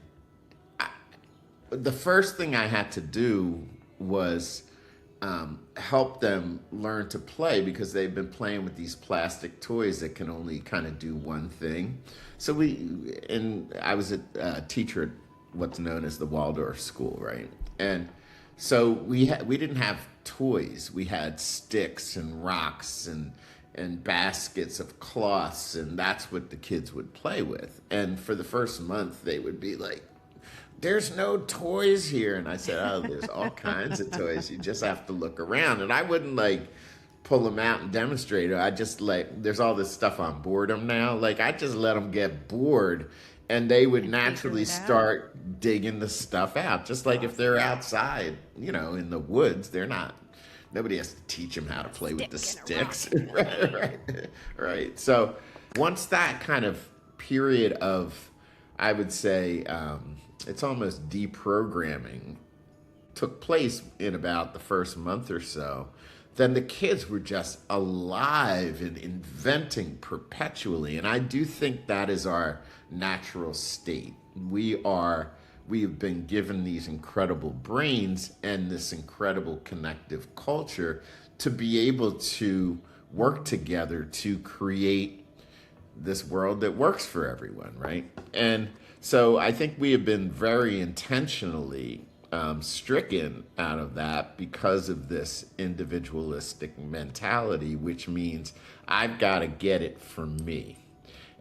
the first thing I had to do was help them learn to play because they've been playing with these plastic toys that can only kind of do one thing. So I was a teacher at what's known as the Waldorf School, right? And so we didn't have toys. We had sticks and rocks and baskets of cloths, and that's what the kids would play with. And for the first month, they would be like, there's no toys here. And I said, oh, there's all kinds of toys. You just have to look around. And I wouldn't pull them out and demonstrate it. I just there's all this stuff on boredom now. I just let them get bored and they would And figure naturally it out. start digging the stuff out. Just like if they're outside, in the woods, they're not. Nobody has to teach them how to play with the Stick and a rock sticks, in the right, way. right, right. So once that kind of period of, I would say, it's almost deprogramming took place in about the first month or so, then the kids were just alive and inventing perpetually. And I do think that is our natural state. We have been given these incredible brains and this incredible connective culture to be able to work together to create this world that works for everyone, right? And so I think we have been very intentionally stricken out of that because of this individualistic mentality, which means I've got to get it for me.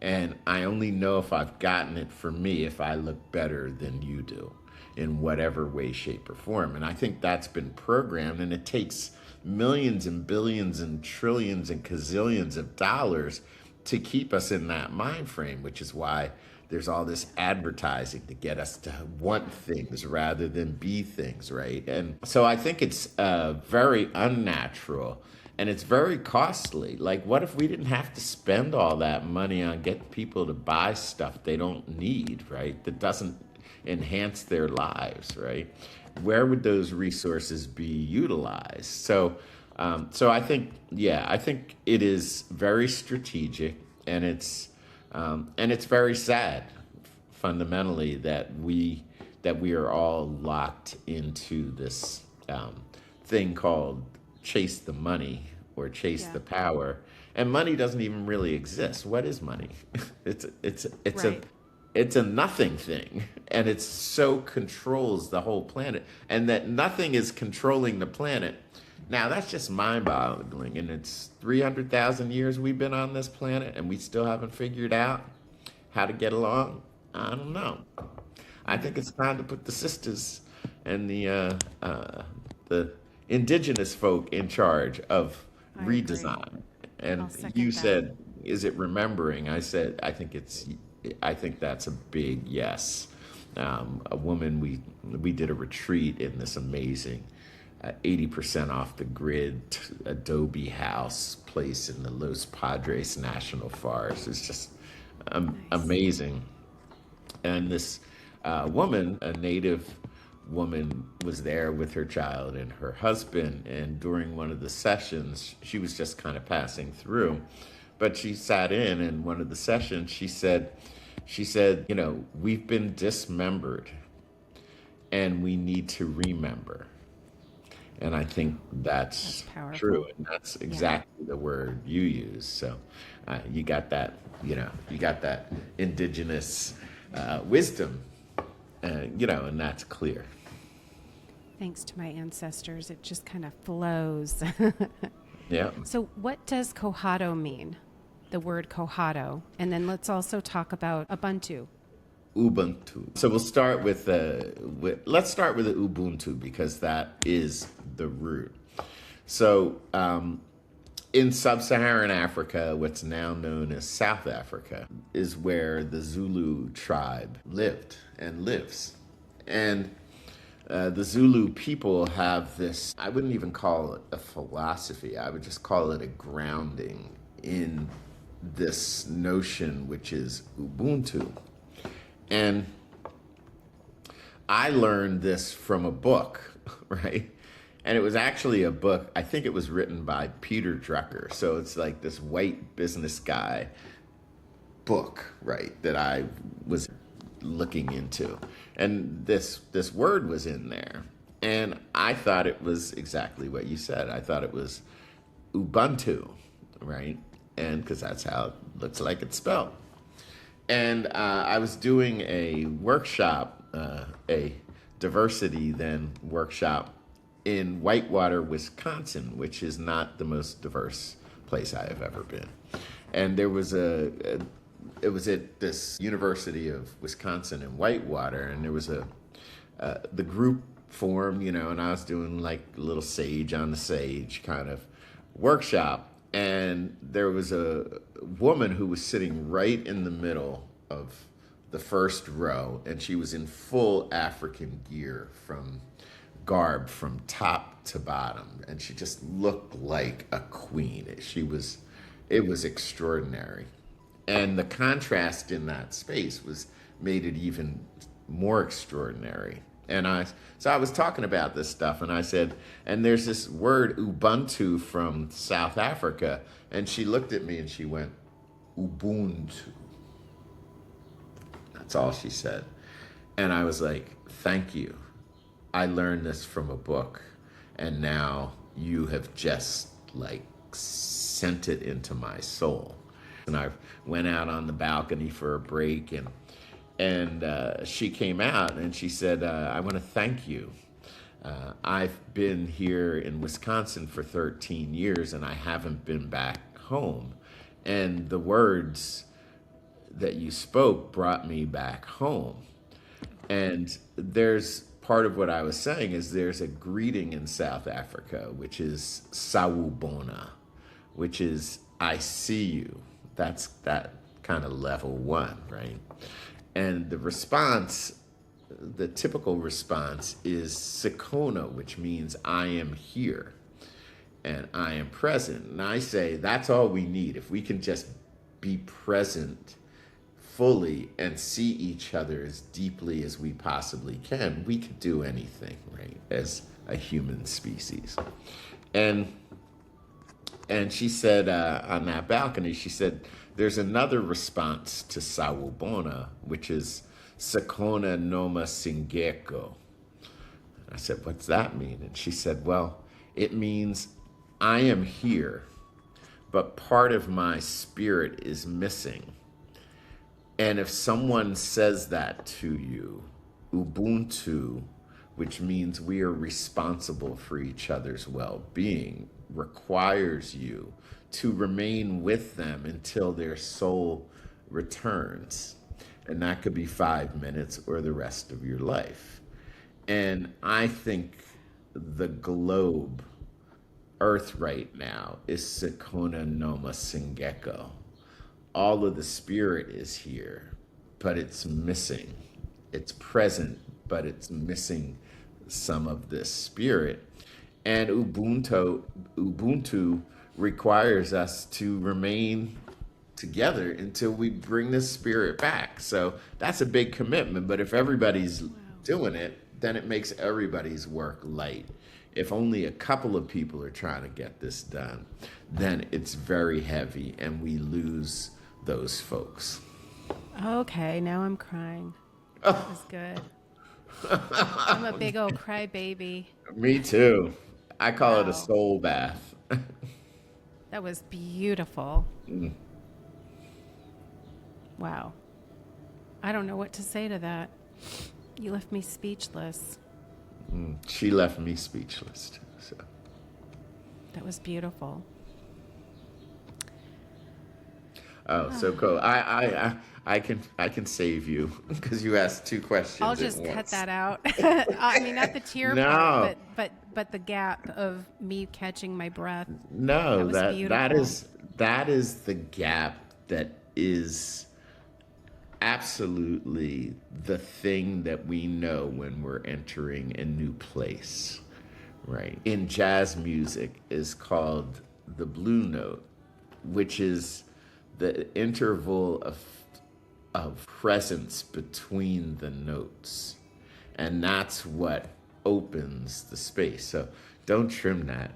And I only know if I've gotten it for me if I look better than you do in whatever way, shape, or form. And I think that's been programmed, and it takes millions and billions and trillions and gazillions of dollars to keep us in that mind frame, which is why there's all this advertising to get us to want things rather than be things, right? And so I think it's very unnatural, and it's very costly. Like, what if we didn't have to spend all that money on getting people to buy stuff they don't need, right? That doesn't enhance their lives, right? Where would those resources be utilized? So I think, I think it is very strategic, and it's very sad, fundamentally, that we are all locked into this thing called chase the money or chase Yeah. the power, and money doesn't even really exist. What is money? It's a Right. it's a nothing thing, and it so controls the whole planet, and that nothing is controlling the planet. Now that's just mind-boggling, and it's 300,000 years we've been on this planet, and we still haven't figured out how to get along. I don't know. I think it's time to put the sisters and the indigenous folk in charge of I agree. redesign. And I'll second you that. said, "Is it remembering?" I said, I think that's a big yes. A woman, we did a retreat in this amazing 80% off the grid adobe house place in the Los Padres National Forest. It's just Nice. amazing. And this woman, a native woman, was there with her child and her husband. And during one of the sessions, she was just kind of passing through, but she sat in one of the sessions. She said, we've been dismembered, and we need to remember. And I think That's that's powerful. true, and that's Yeah. exactly the word you use. So you got that, you got that indigenous wisdom, and that's clear. Thanks to my ancestors, it just kind of flows. Yeah. So, what does Cohado mean? The word Cohado. And then let's also talk about Ubuntu. Ubuntu. So we'll start let's start with the Ubuntu, because that is the root. So in sub-Saharan Africa, what's now known as South Africa, is where the Zulu tribe lived and lives. And the Zulu people have this, I wouldn't even call it a philosophy, I would just call it a grounding in this notion, which is Ubuntu. And I learned this from a book, right? And it was actually a book, I think it was written by Peter Drucker. So it's like this white business guy book, right, that I was looking into. And this word was in there. And I thought it was exactly what you said. I thought it was Ubuntu, right? And because that's how it looks like it's spelled. And I was doing a workshop, a diversity then workshop in Whitewater, Wisconsin, which is not the most diverse place I have ever been. And there was it was at this University of Wisconsin in Whitewater, and there was the group formed, and I was doing like a little sage on the sage kind of workshop. And there was a woman who was sitting right in the middle of the first row, and she was in full African gear from garb from top to bottom, and she just looked like a queen. It was extraordinary. And the contrast in that space made it even more extraordinary. So I was talking about this stuff, and I said, and there's this word Ubuntu from South Africa, and she looked at me and she went, Ubuntu. That's all she said. And I was like, thank you. I learned this from a book, and now you have just like sent it into my soul. And I went out on the balcony for a break, and she came out and she said, I want to thank you. I've been here in Wisconsin for 13 years and I haven't been back home. And the words that you spoke brought me back home. And there's part of what I was saying is there's a greeting in South Africa, which is Sawubona, which is I see you. That's that kind of level one, right? And the response, the typical response is Sikona, which means I am here and I am present. And I say that's all we need. If we can just be present fully and see each other as deeply as we possibly can, we could do anything, right, as a human species. And she said on that balcony, she said, there's another response to Sawubona, which is Sakona Noma Singeko. I said, what's that mean? And she said, well, it means I am here, but part of my spirit is missing. And if someone says that to you, Ubuntu, which means we are responsible for each other's well-being, requires you to remain with them until their soul returns. And that could be 5 minutes or the rest of your life. And I think the globe, Earth right now, is Sakona Noma Singeko. All of the spirit is here, but it's missing. It's present, but it's missing some of this spirit. And Ubuntu requires us to remain together until we bring this spirit back. So that's a big commitment, but if everybody's doing it, then it makes everybody's work light. If only a couple of people are trying to get this done, then it's very heavy and we lose those folks. Okay, now I'm crying. That was good. I'm a big old crybaby. Me too. I call it a soul bath. That was beautiful. Wow. I don't know what to say to that. You left me speechless. She left me speechless too. So. That was beautiful. Oh, so cool. I can save you because you asked two questions. I'll just at cut once. that out. I mean, not the tear part, but the gap of me catching my breath. No, that that is the gap that is absolutely the thing that we know when we're entering a new place, right? In jazz music is called the blue note, which is the interval of presence between the notes. And that's what opens the space. So don't trim that,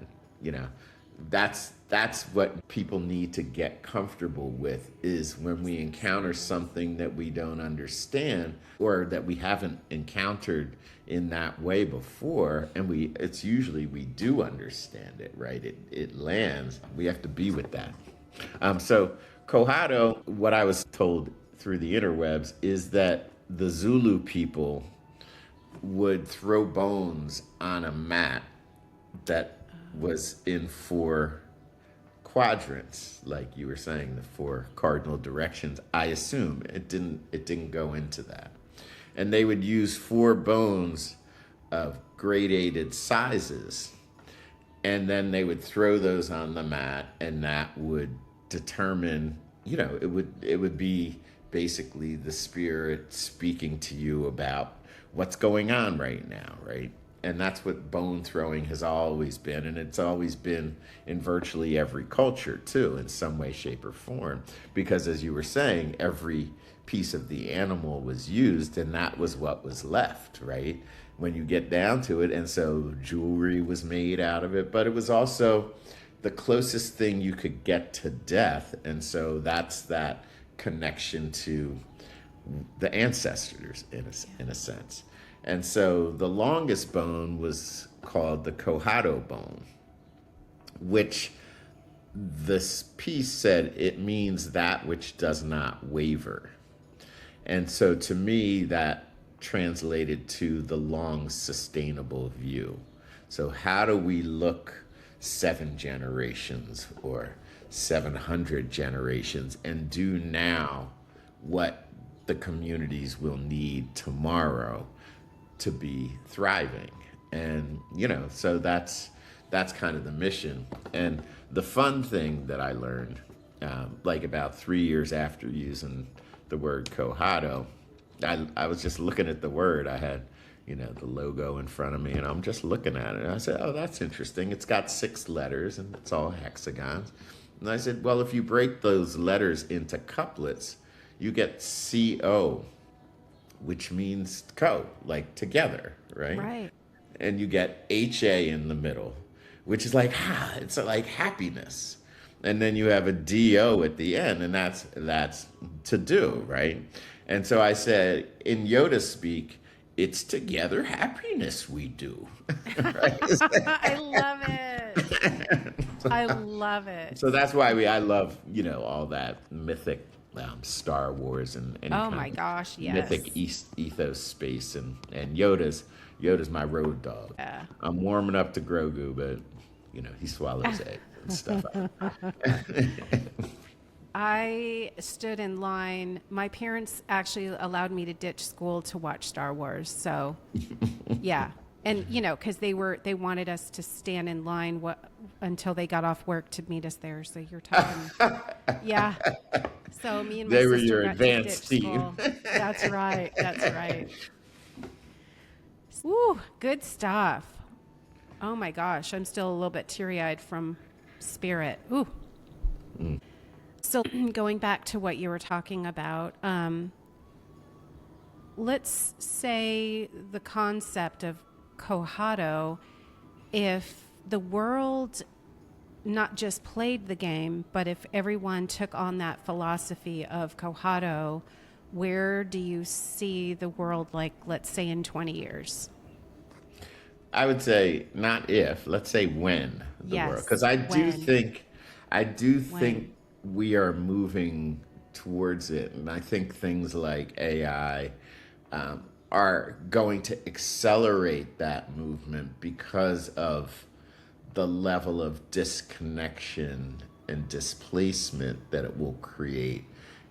That's what people need to get comfortable with is when we encounter something that we don't understand or that we haven't encountered in that way before, and it's usually we do understand it, right? It lands. We have to be with that. So Cohado, what I was told through the interwebs is that the Zulu people would throw bones on a mat that was in 4 quadrants, like you were saying, the 4 cardinal directions. I assume it didn't go into that. And they would use 4 bones of gradated sizes, and then they would throw those on the mat, and that would determine, it would be basically the spirit speaking to you about what's going on right now, right? And that's what bone throwing has always been. And it's always been in virtually every culture, too, in some way, shape, or form. Because as you were saying, every piece of the animal was used, and that was what was left, right? When you get down to it. And so jewelry was made out of it, but it was also the closest thing you could get to death. And so that's that connection to the ancestors in a sense. And so the longest bone was called the Cohado bone, which this piece said it means that which does not waver. And so to me, that translated to the long sustainable view. So how do we look 7 generations or 700 generations and do now what the communities will need tomorrow to be thriving? And so that's kind of the mission. And the fun thing that I learned, like about 3 years after using the word Cohado, I was just looking at the word. I had the logo in front of me, and I'm just looking at it. And I said, oh, that's interesting. It's got 6 letters, and it's all hexagons. And I said, well, if you break those letters into couplets, you get CO, which means co, like together, right? Right. And you get HA in the middle, which is like, it's like happiness. And then you have a DO at the end, and that's to do, right? And so I said, in Yoda speak, it's together happiness we do. Right? I love it. I love it. So that's why I love, all that mythic Star Wars and any Oh kind my of gosh, yes. mythic ethos space. And Yoda's my road dog. Yeah. I'm warming up to Grogu, but, he swallows eggs and stuff. I stood in line. My parents actually allowed me to ditch school to watch Star Wars. So, yeah. And, because they wanted us to stand in line until they got off work to meet us there. So you're talking, yeah. So me and my They were sister your got to ditch advanced team. school. That's right. That's right. Woo, good stuff. Oh my gosh, I'm still a little bit teary-eyed from Spirit. Ooh. So going back to what you were talking about, let's say the concept of Cohado, if the world not just played the game, but if everyone took on that philosophy of Cohado, where do you see the world, like, let's say in 20 years? I would say not if, let's say when the Yes, world, because I do when. think we are moving towards it, and I think things like AI are going to accelerate that movement because of the level of disconnection and displacement that it will create.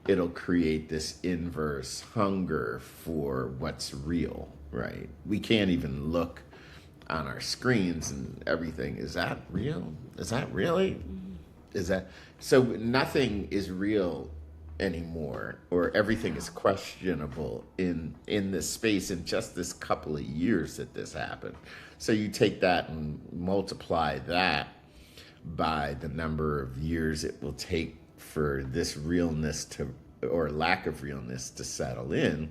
It'll create this inverse hunger for what's real, right? We can't even look on our screens and everything. Is that real? Is that really? Is that so? Nothing is real anymore, or everything is questionable in this space in just this couple of years that this happened. So you take that and multiply that by the number of years it will take for this realness to, or lack of realness, to settle in.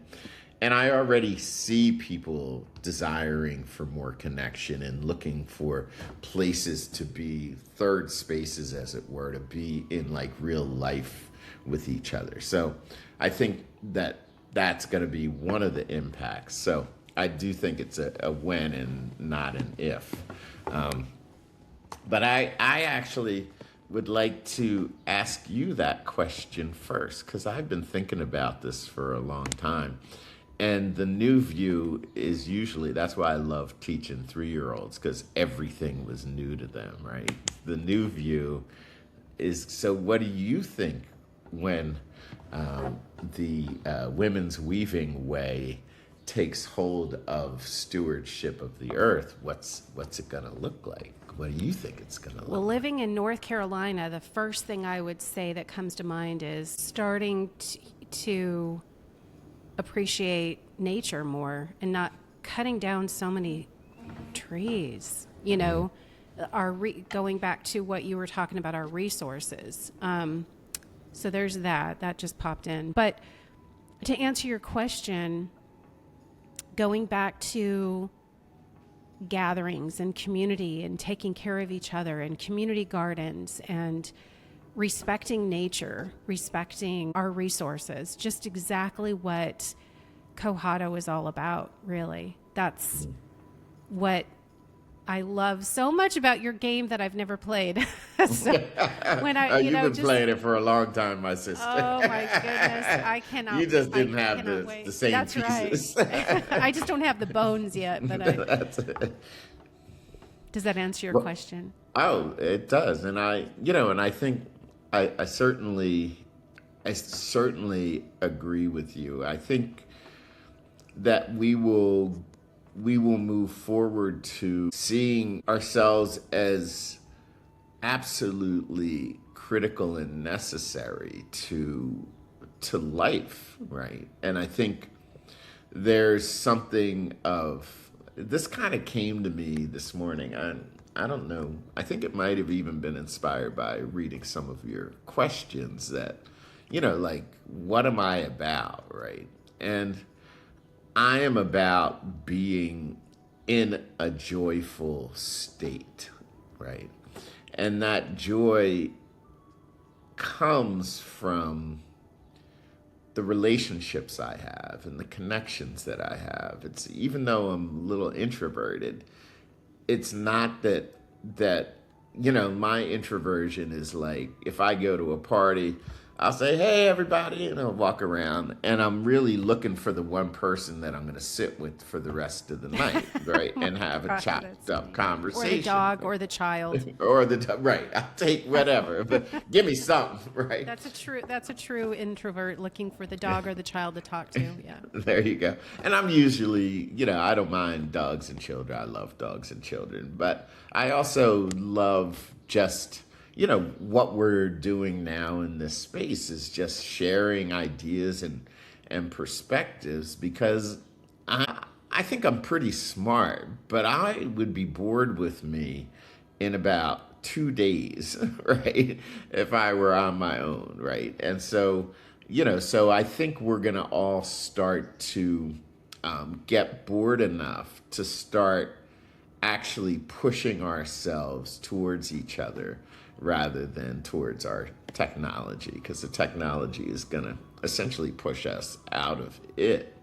And I already see people desiring for more connection and looking for places to be, third spaces, as it were, to be in like real life with each other. So I think that that's going to be one of the impacts. So I do think it's a when and not an if. But I actually would like to ask you that question first, because I've been thinking about this for a long time. And the new view is usually, that's why I love teaching 3-year-olds, because everything was new to them, right? The new view is, so what do you think when the women's weaving way takes hold of stewardship of the earth? What's it going to look like? What do you think it's going to look Well, like? living in North Carolina, the first thing I would say that comes to mind is starting to appreciate nature more and not cutting down so many trees, going back to what you were talking about, our resources. So there's that just popped in. But to answer your question, going back to gatherings and community and taking care of each other and community gardens and respecting nature, respecting our resources, just exactly what Cohado is all about, really. That's what I love so much about your game that I've never played. So when you've been playing it for a long time, my sister. Oh my goodness, I cannot. You just didn't have the same That's pieces. Right. I just don't have the bones yet. But That's it. Does that answer your question? Oh, it does, and I think I certainly agree with you. I think that we will move forward to seeing ourselves as absolutely critical and necessary to life, right? And I think there's something of this kind of came to me this morning. I don't know. I think it might have even been inspired by reading some of your questions that, like, what am I about, right? And I am about being in a joyful state, right? And that joy comes from the relationships I have and the connections that I have. It's, even though I'm a little introverted, it's not that my introversion is like, if I go to a party, I'll say, hey, everybody, and I'll walk around, and I'm really looking for the one person that I'm going to sit with for the rest of the night, right? And have a chopped up conversation. Or the dog or the child. Right. I'll take whatever, but give me something, right? That's a true introvert, looking for the dog or the child to talk to, yeah. There you go. And I'm usually, I don't mind dogs and children. I love dogs and children, but I also love just what we're doing now in this space is just sharing ideas and perspectives, because I think I'm pretty smart, but I would be bored with me in about 2 days, right? If I were on my own, right? And so, so I think we're going to all start to get bored enough to start actually pushing ourselves towards each other rather than towards our technology, because the technology is going to essentially push us out of it,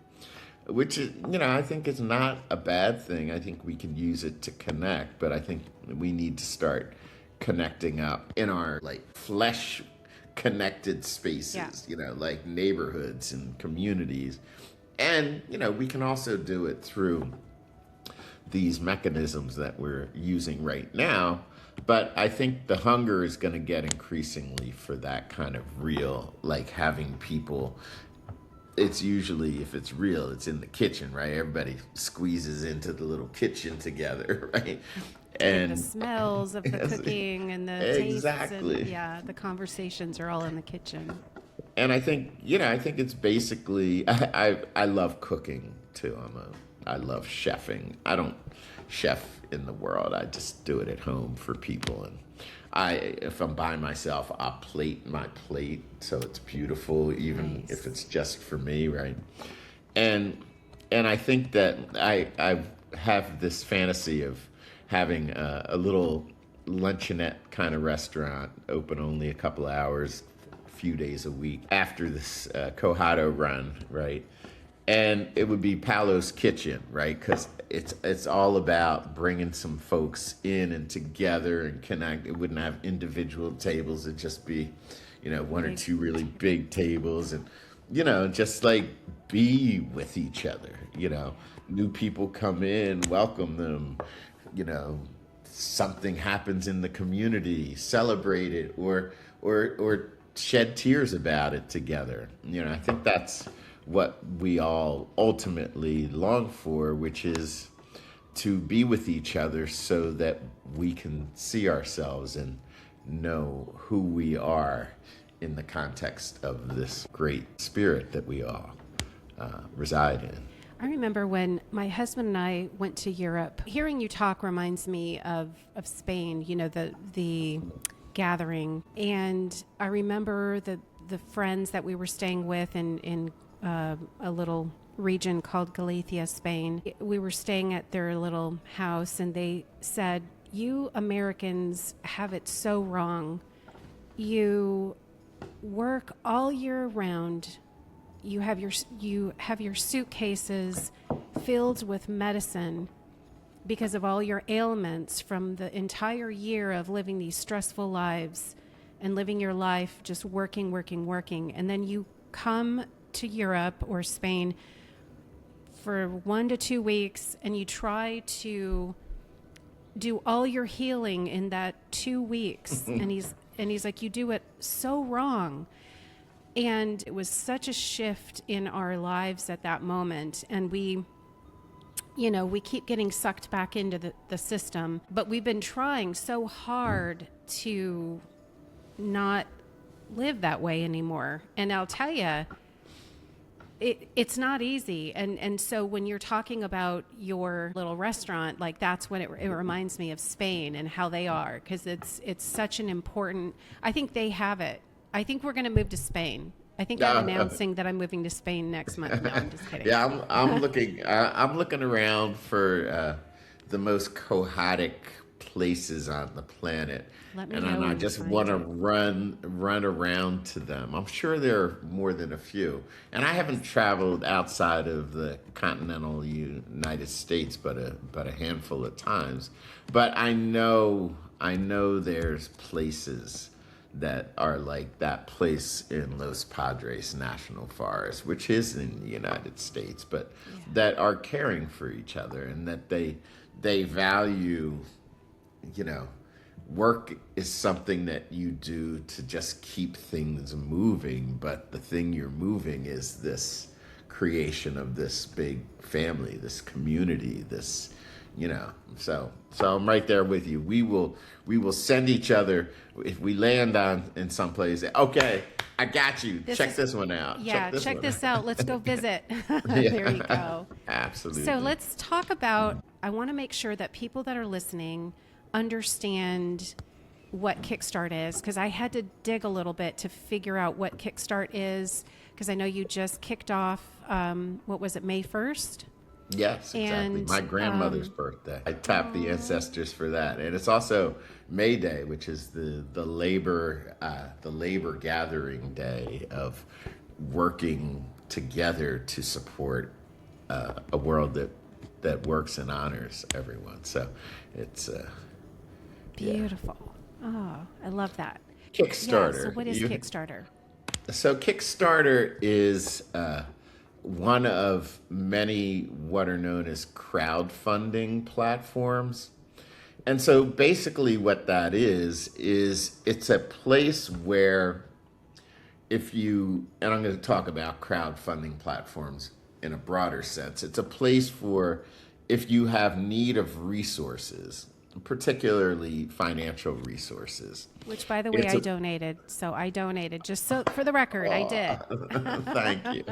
which is, I think is not a bad thing. I think we can use it to connect, but I think we need to start connecting up in our flesh connected spaces, like neighborhoods and communities. And, we can also do it through these mechanisms that we're using right now. But I think the hunger is going to get increasingly for that kind of real, having people. It's usually, if it's real, it's in the kitchen, right? Everybody squeezes into the little kitchen together, right? And the smells of the cooking and the tastes. And, the conversations are all in the kitchen. And I think, it's basically, I love cooking too. I love chefing. I don't chef in the world. I just do it at home for people. And if I'm by myself, I'll plate my plate so it's beautiful, even if it's just for me, right? And I think that I have this fantasy of having a little luncheonette kind of restaurant open only a couple of hours, a few days a week after this Cohado run, right? And it would be Paulo's Kitchen, right? Because it's all about bringing some folks in and together and connect. It wouldn't have individual tables. It'd just be, one or two really big tables, and, just be with each other. New people come in, welcome them. Something happens in the community, celebrate it, or shed tears about it together. I think that's what we all ultimately long for, which is to be with each other so that we can see ourselves and know who we are in the context of this great spirit that we all reside in. I remember when my husband and I went to Europe. Hearing you talk reminds me of Spain, the gathering. And I remember the friends that we were staying with in a little region called Galicia, Spain. We were staying at their little house, and they said, "You Americans have it so wrong. You work all year round. You have your suitcases filled with medicine because of all your ailments from the entire year of living these stressful lives and living your life just working. And then you come to Europe or Spain for 1 to 2 weeks and you try to do all your healing in that 2 weeks." And he's like, "You do it so wrong." And it was such a shift in our lives at that moment. And we keep getting sucked back into the system, but we've been trying so hard to not live that way anymore. And I'll tell you, it's not easy. And so when you're talking about your little restaurant, like that's when it reminds me of Spain and how they are, because it's such an important, I think they have it. I think we're going to move to Spain. I think I'm announcing that I'm moving to Spain next month. No, I'm just kidding. Yeah, I'm looking around for the most cohadic places on the planet, Let me and know I when just you want to find run around to them. I'm sure there are more than a few, and I haven't traveled outside of the continental United States, but a handful of times. But I know there's places that are like that place in Los Padres National Forest, which is in the United States, but that are caring for each other, and that they value, work is something that you do to just keep things moving, but the thing you're moving is this creation of this big family, this community, this, so I'm right there with you. We will send each other if we land in some place. Okay, I got you. Check this one out. Yeah, check this out. Let's go visit. There you go. Absolutely. So let's talk about, I want to make sure that people that are listening understand what Kickstart is, because I had to dig a little bit to figure out what Kickstart is, because I know you just kicked off, what was it, May 1st? Yes, exactly. And, my grandmother's birthday. I tapped the ancestors for that, and it's also May Day, which is the labor gathering day of working together to support a world that works and honors everyone. So it's beautiful. Oh, I love that. Kickstarter. Yeah, so what is Kickstarter? So Kickstarter is one of many what are known as crowdfunding platforms. And so basically what that is it's a place where and I'm going to talk about crowdfunding platforms in a broader sense. It's a place for if you have need of resources, particularly financial resources. Which, by the way, I donated. So I donated, just so for the record, I did. Thank you.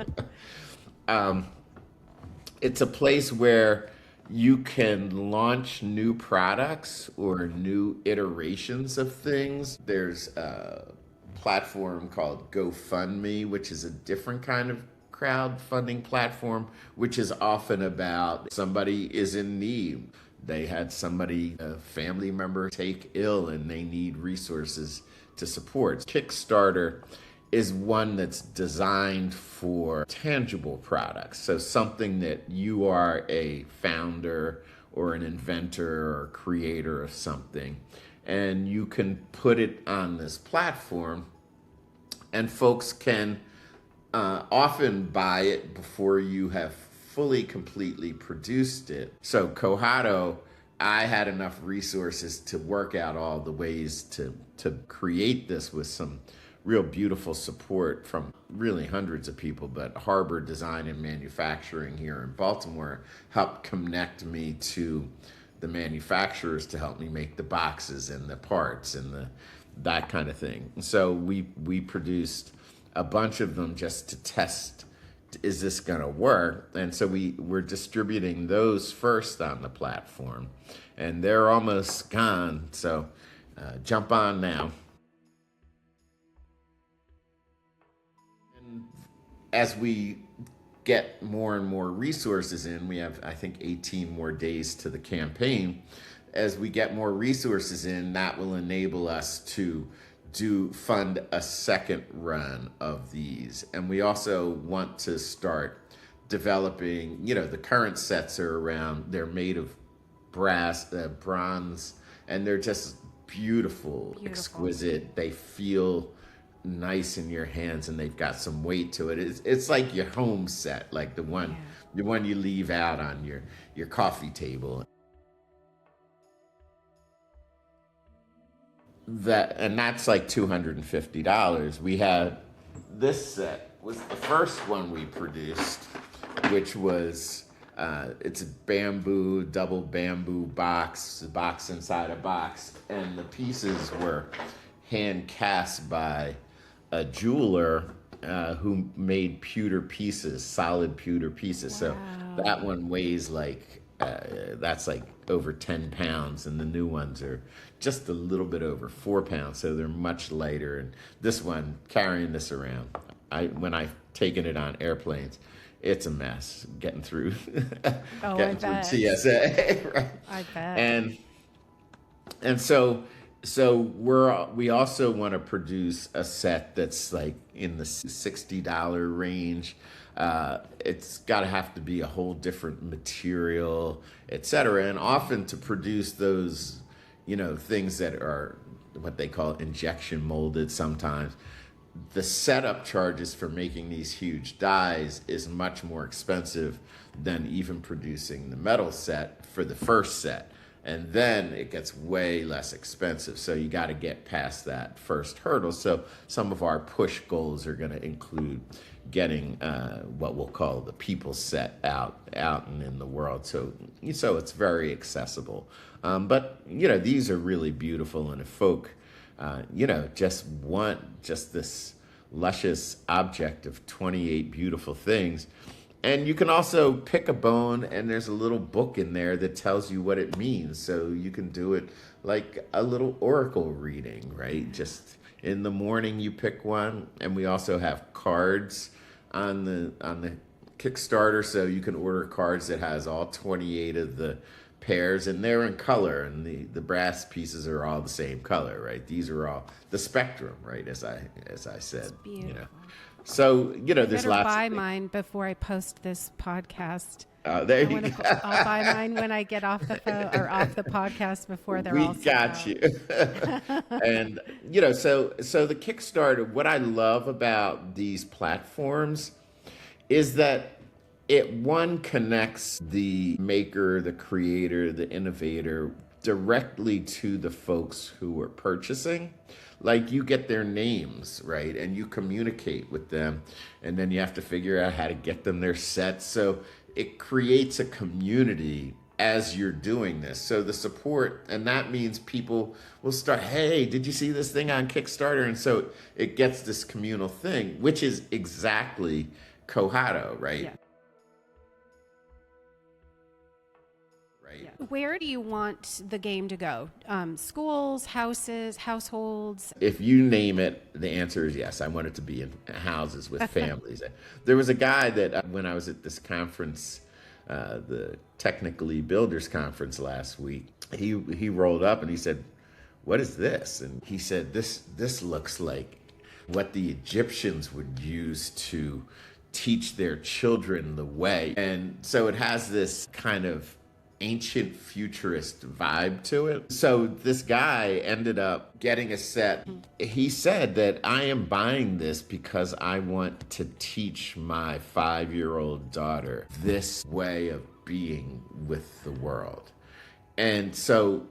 It's a place where you can launch new products or new iterations of things. There's a platform called GoFundMe, which is a different kind of crowdfunding platform, which is often about somebody is in need. They had a family member take ill and they need resources to support. Kickstarter is one that's designed for tangible products. So something that you are a founder or an inventor or creator of something, and you can put it on this platform, and folks can often buy it before you have completely produced it. So Cohado, I had enough resources to work out all the ways to create this with some real beautiful support from really hundreds of people, but Harbor Design and Manufacturing here in Baltimore helped connect me to the manufacturers to help me make the boxes and the parts and that kind of thing. So we produced a bunch of them just to test, is this going to work? And so we're distributing those first on the platform, and they're almost gone. So jump on now. And as we get more and more resources in, we have, I think, 18 more days to the campaign. As we get more resources in, that will enable us to fund a second run of these. And we also want to start developing, the current sets are around, they're made of bronze, and they're just beautiful, exquisite. They feel nice in your hands, and they've got some weight to it. It's like your home set, like the one you leave out on your coffee table. That's like $250. We had this set was the first one we produced, which was it's a double bamboo box, a box inside a box, and the pieces were hand cast by a jeweler who made pewter pieces, solid pewter pieces. Wow. So that one weighs that's like over 10 pounds, and the new ones are just a little bit over 4 pounds, so they're much lighter. And this one, carrying this around, when I've taken it on airplanes, it's a mess getting through getting through TSA. Right? I bet. And so we also want to produce a set that's like in the $60 range. It's got to have to be a whole different material, etc. And often to produce those, things that are what they call injection molded sometimes, the setup charges for making these huge dies is much more expensive than even producing the metal set for the first set. And then it gets way less expensive. So you got to get past that first hurdle. So some of our push goals are going to include getting what we'll call the people set out and in the world. So it's very accessible. But, these are really beautiful. And if folk, just want just this luscious object of 28 beautiful things. And you can also pick a bone, and there's a little book in there that tells you what it means. So you can do it like a little oracle reading, right? Just in the morning you pick one, and we also have cards on the Kickstarter, so you can order cards that has all 28 of the pairs, and they're in color, and the brass pieces are all the same color, right? These are all the spectrum, right? As I said, So, there's lots. Buy mine before I post this podcast. There you go. I'll buy mine when I get off the phone or off the podcast before they're all sold out. We got you. And, so the Kickstarter, what I love about these platforms is that it connects the maker, the creator, the innovator directly to the folks who are purchasing. Like, you get their names, right? And you communicate with them, and then you have to figure out how to get them their sets. So it creates a community as you're doing this. So the support, and that means people will start, hey, did you see this thing on Kickstarter? And so it gets this communal thing, which is exactly Cohado, right? Yeah. Where do you want the game to go? Schools, houses, households? If you name it, the answer is yes. I want it to be in houses with families. There was a guy that when I was at this conference, the Technically Builders Conference last week, he rolled up and he said, "What is this?" And he said, this looks like what the Egyptians would use to teach their children the way. And so it has this kind of ancient futurist vibe to it. So this guy ended up getting a set. He said that I am buying this because I want to teach my 5-year-old daughter this way of being with the world. And so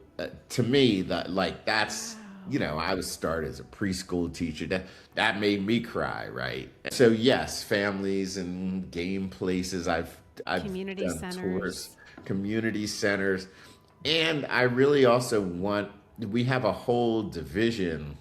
to me, that's, I was started as a preschool teacher. That made me cry, right? So yes, families and game places. I've community done centers. Tours, community centers. And I really also we have a whole division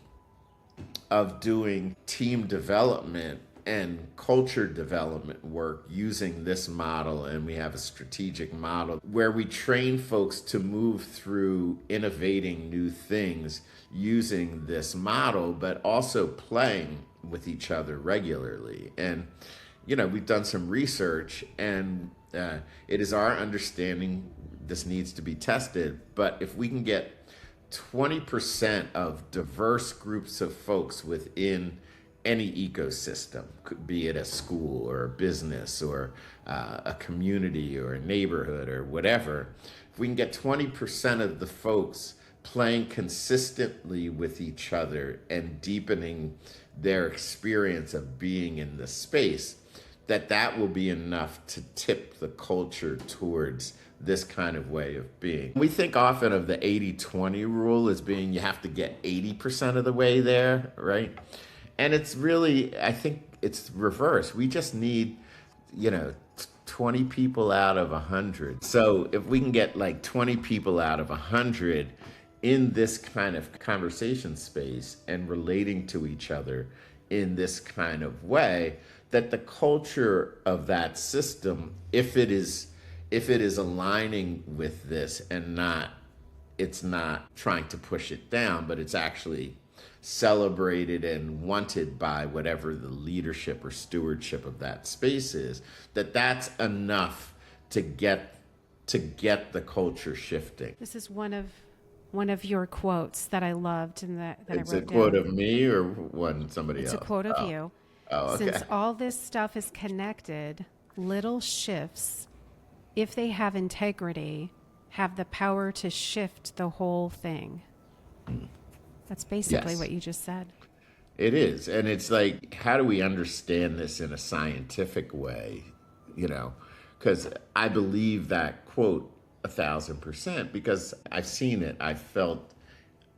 of doing team development and culture development work using this model. And we have a strategic model where we train folks to move through innovating new things using this model, but also playing with each other regularly. And, we've done some research, and it is our understanding this needs to be tested. But if we can get 20% of diverse groups of folks within any ecosystem, could be it a school or a business or a community or a neighborhood or whatever, if we can get 20% of the folks playing consistently with each other and deepening their experience of being in the space, that will be enough to tip the culture towards this kind of way of being. We think often of the 80-20 rule as being you have to get 80% of the way there, right? And it's really, I think it's reverse. We just need, 20 people out of 100. So if we can get like 20 people out of 100 in this kind of conversation space and relating to each other in this kind of way, that the culture of that system, if it is aligning with this and it's not trying to push it down, but it's actually celebrated and wanted by whatever the leadership or stewardship of that space is, that's enough to get the culture shifting. This is one of your quotes that I loved and that I wrote down. It's a quote of me or somebody else? It's a quote of you. Oh, okay. Since all this stuff is connected, little shifts, if they have integrity, have the power to shift the whole thing. That's basically what you just said. It is. And it's like, how do we understand this in a scientific way? Because I believe that quote 1,000% because I've seen it. I felt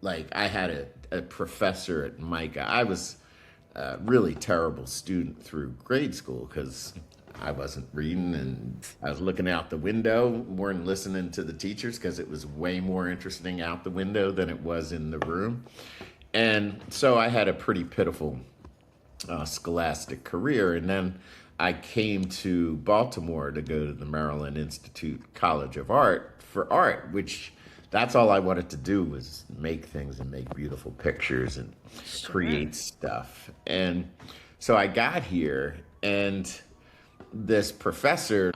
like I had a professor at MICA. I was a really terrible student through grade school because I wasn't reading and I was looking out the window, weren't listening to the teachers because it was way more interesting out the window than it was in the room. And so I had a pretty pitiful scholastic career. And then I came to Baltimore to go to the Maryland Institute College of Art for art, which that's all I wanted to do was make things and make beautiful pictures and create stuff. And so I got here and this professor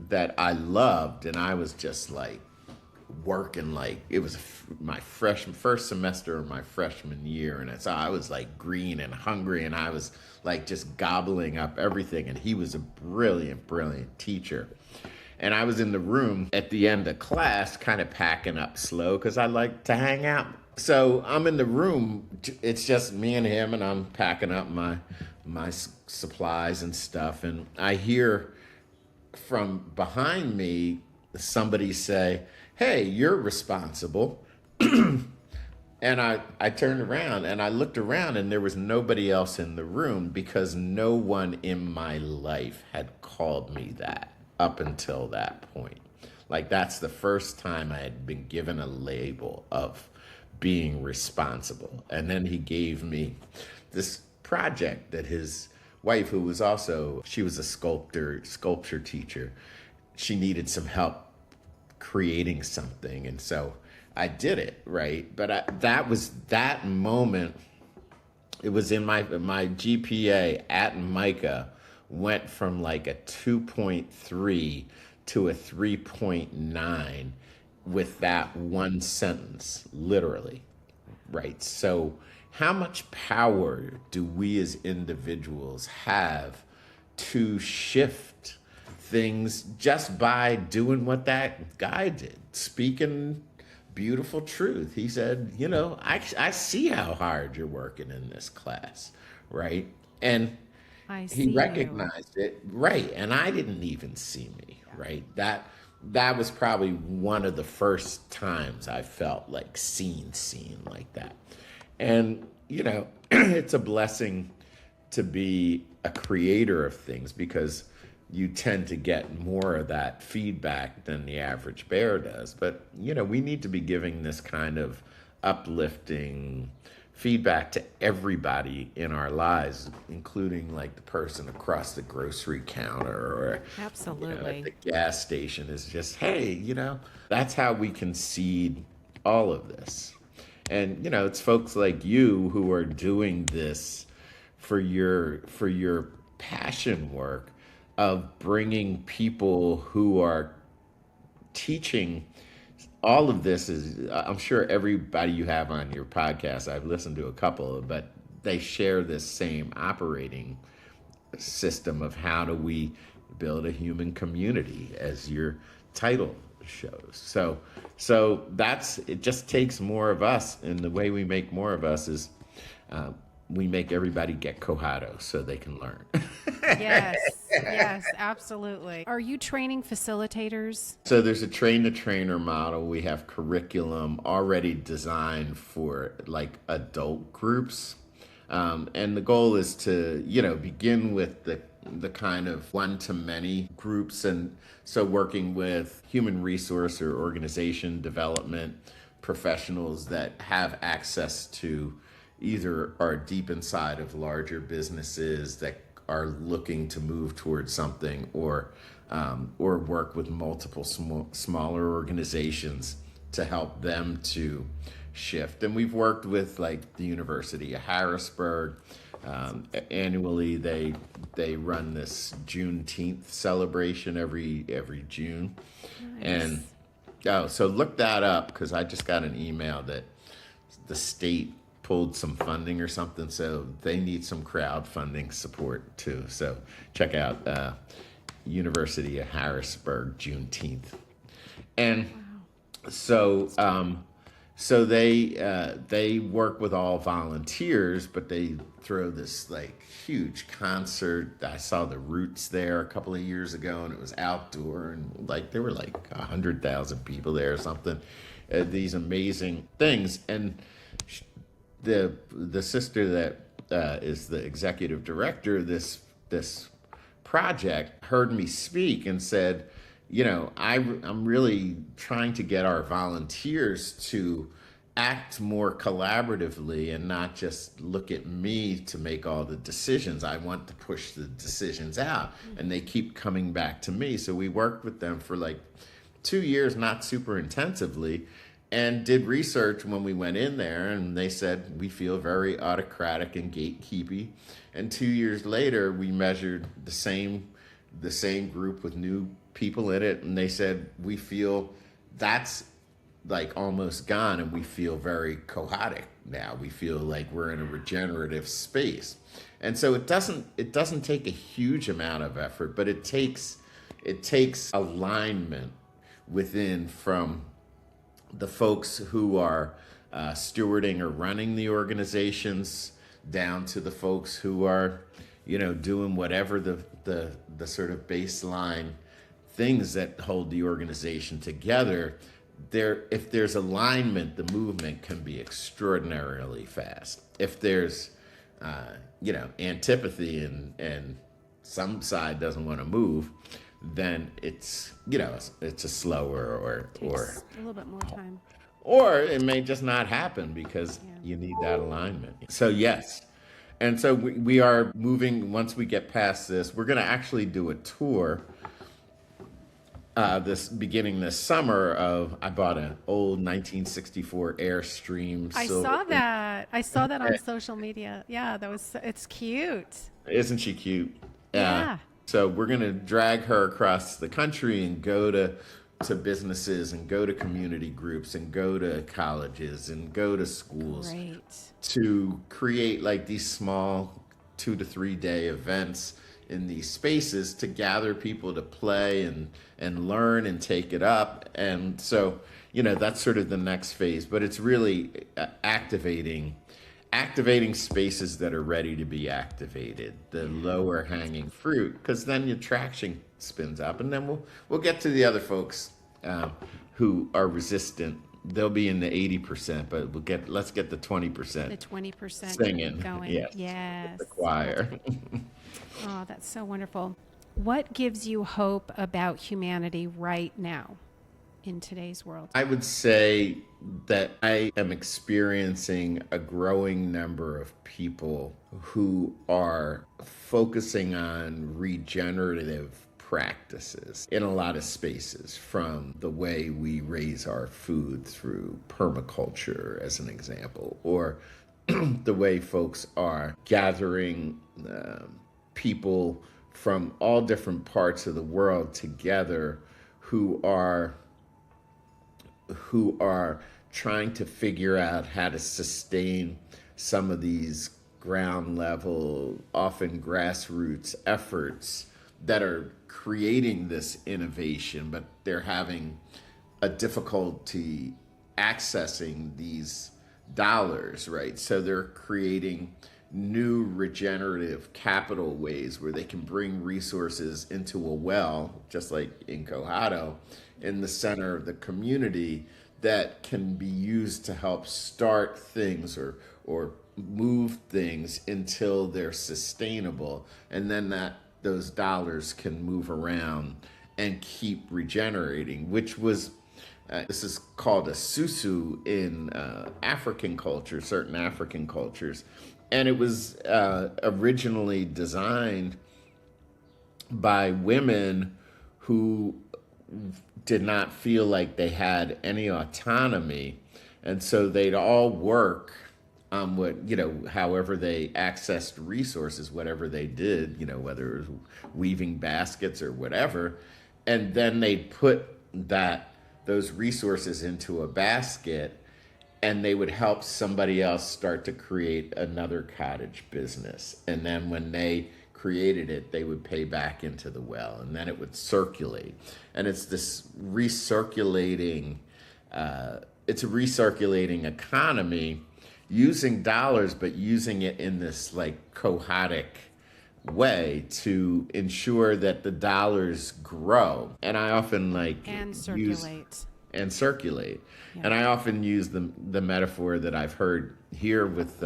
that I loved, and I was just like working like it was my first semester of my freshman year, and so I was like green and hungry, and I was like just gobbling up everything. And he was a brilliant teacher. And I was in the room at the end of class, kind of packing up slow because I like to hang out. So I'm in the room, it's just me and him, and I'm packing up my supplies and stuff. And I hear from behind me somebody say, "Hey, you're responsible." And I turned around and I looked around, and there was nobody else in the room because no one in my life had called me that up until that point. Like, that's the first time I had been given a label of being responsible. And then he gave me this project that his wife, who was also, she was a sculpture teacher, she needed some help creating something. And so I did it, right? But that was that moment. It was in my GPA at MICA went from like a 2.3 to a 3.9 with that one sentence, literally, right? So how much power do we as individuals have to shift things just by doing what that guy did, speaking beautiful truth? He said, I see how hard you're working in this class, right? And he recognized it, right? And I didn't even see me, right? That was probably one of the first times I felt like seen like that. And, it's a blessing to be a creator of things because you tend to get more of that feedback than the average bear does. But, we need to be giving this kind of uplifting feedback to everybody in our lives, including like the person across the grocery counter or Absolutely. at the gas station, is just, hey, that's how we can seed all of this. And it's folks like you who are doing this for your passion work of bringing people who are teaching. All of this is, I'm sure everybody you have on your podcast, I've listened to a couple, but they share this same operating system of how do we build a human community, as your title shows. So it just takes more of us, and the way we make more of us is we make everybody get Cohado so they can learn. Yes, absolutely. Are you training facilitators? So there's a train the trainer model. We have curriculum already designed for like adult groups. And the goal is to, begin with the kind of one-to-many groups. And so working with human resource or organization development professionals that have access to either are deep inside of larger businesses that are looking to move towards something, or work with multiple smaller organizations to help them to shift. And we've worked with like the University of Harrisburg. Annually, they run this Juneteenth celebration every June. Nice. And so look that up, because I just got an email that the state pulled some funding or something, so they need some crowdfunding support too. So check out University of Harrisburg Juneteenth. And so they work with all volunteers, but they throw this like huge concert. I saw the Roots there a couple of years ago, and it was outdoor, and like there were like 100,000 people there or something. These amazing things. And the sister that is the executive director of this project heard me speak and said, I'm really trying to get our volunteers to act more collaboratively and not just look at me to make all the decisions. I want to push the decisions out, and they keep coming back to me. So we worked with them for like 2 years, not super intensively, and did research when we went in there, and they said, we feel very autocratic and gatekeepy. And 2 years later, we measured the same group with new people in it, and they said, we feel that's like almost gone, and we feel very cohadic now. We feel like we're in a regenerative space. And so it doesn't take a huge amount of effort, but it takes alignment within, from the folks who are stewarding or running the organizations, down to the folks who are, doing whatever the sort of baseline things that hold the organization together. If there's alignment, the movement can be extraordinarily fast. If there's antipathy and some side doesn't want to move, then it's a slower Takes a little bit more time. or it may just not happen because you need that alignment. So yes. And so we are moving. Once we get past this, we're going to actually do a tour beginning this summer I bought an old 1964 Airstream. I saw that on social media. Yeah, it's cute. Isn't she cute? Yeah. So we're going to drag her across the country and go to businesses and go to community groups and go to colleges and go to schools. Great. To create like these small 2 to 3 day events in these spaces to gather people to play and learn and take it up. And so, that's sort of the next phase, but it's really activating spaces that are ready to be activated, the lower hanging fruit, because then your traction spins up, and then we'll get to the other folks who are resistant. They'll be in the 80%, but let's get the 20%. The 20% singing going. Yes. The choir. Oh, that's so wonderful. What gives you hope about humanity right now? in today's world? I would say that I am experiencing a growing number of people who are focusing on regenerative practices in a lot of spaces, from the way we raise our food through permaculture, as an example, or the way folks are gathering people from all different parts of the world together who are trying to figure out how to sustain some of these ground level, often grassroots efforts that are creating this innovation, but they're having a difficulty accessing these dollars, right? So they're creating new regenerative capital ways where they can bring resources into a well, just like in Cohado, in the center of the community, that can be used to help start things or move things until they're sustainable, and then those dollars can move around and keep regenerating, which was this is called a susu in African culture, certain African cultures, and it was originally designed by women who did not feel like they had any autonomy, and so they'd all work on however they accessed resources, whatever they did, whether it was weaving baskets or whatever, and then they'd put those resources into a basket, and they would help somebody else start to create another cottage business, and then when they created it, they would pay back into the well, and then it would circulate. And it's this recirculating, it's a recirculating economy using dollars, but using it in this like cohadic way to ensure that the dollars grow. And I often Circulate. Yeah. And I often use the metaphor that I've heard here with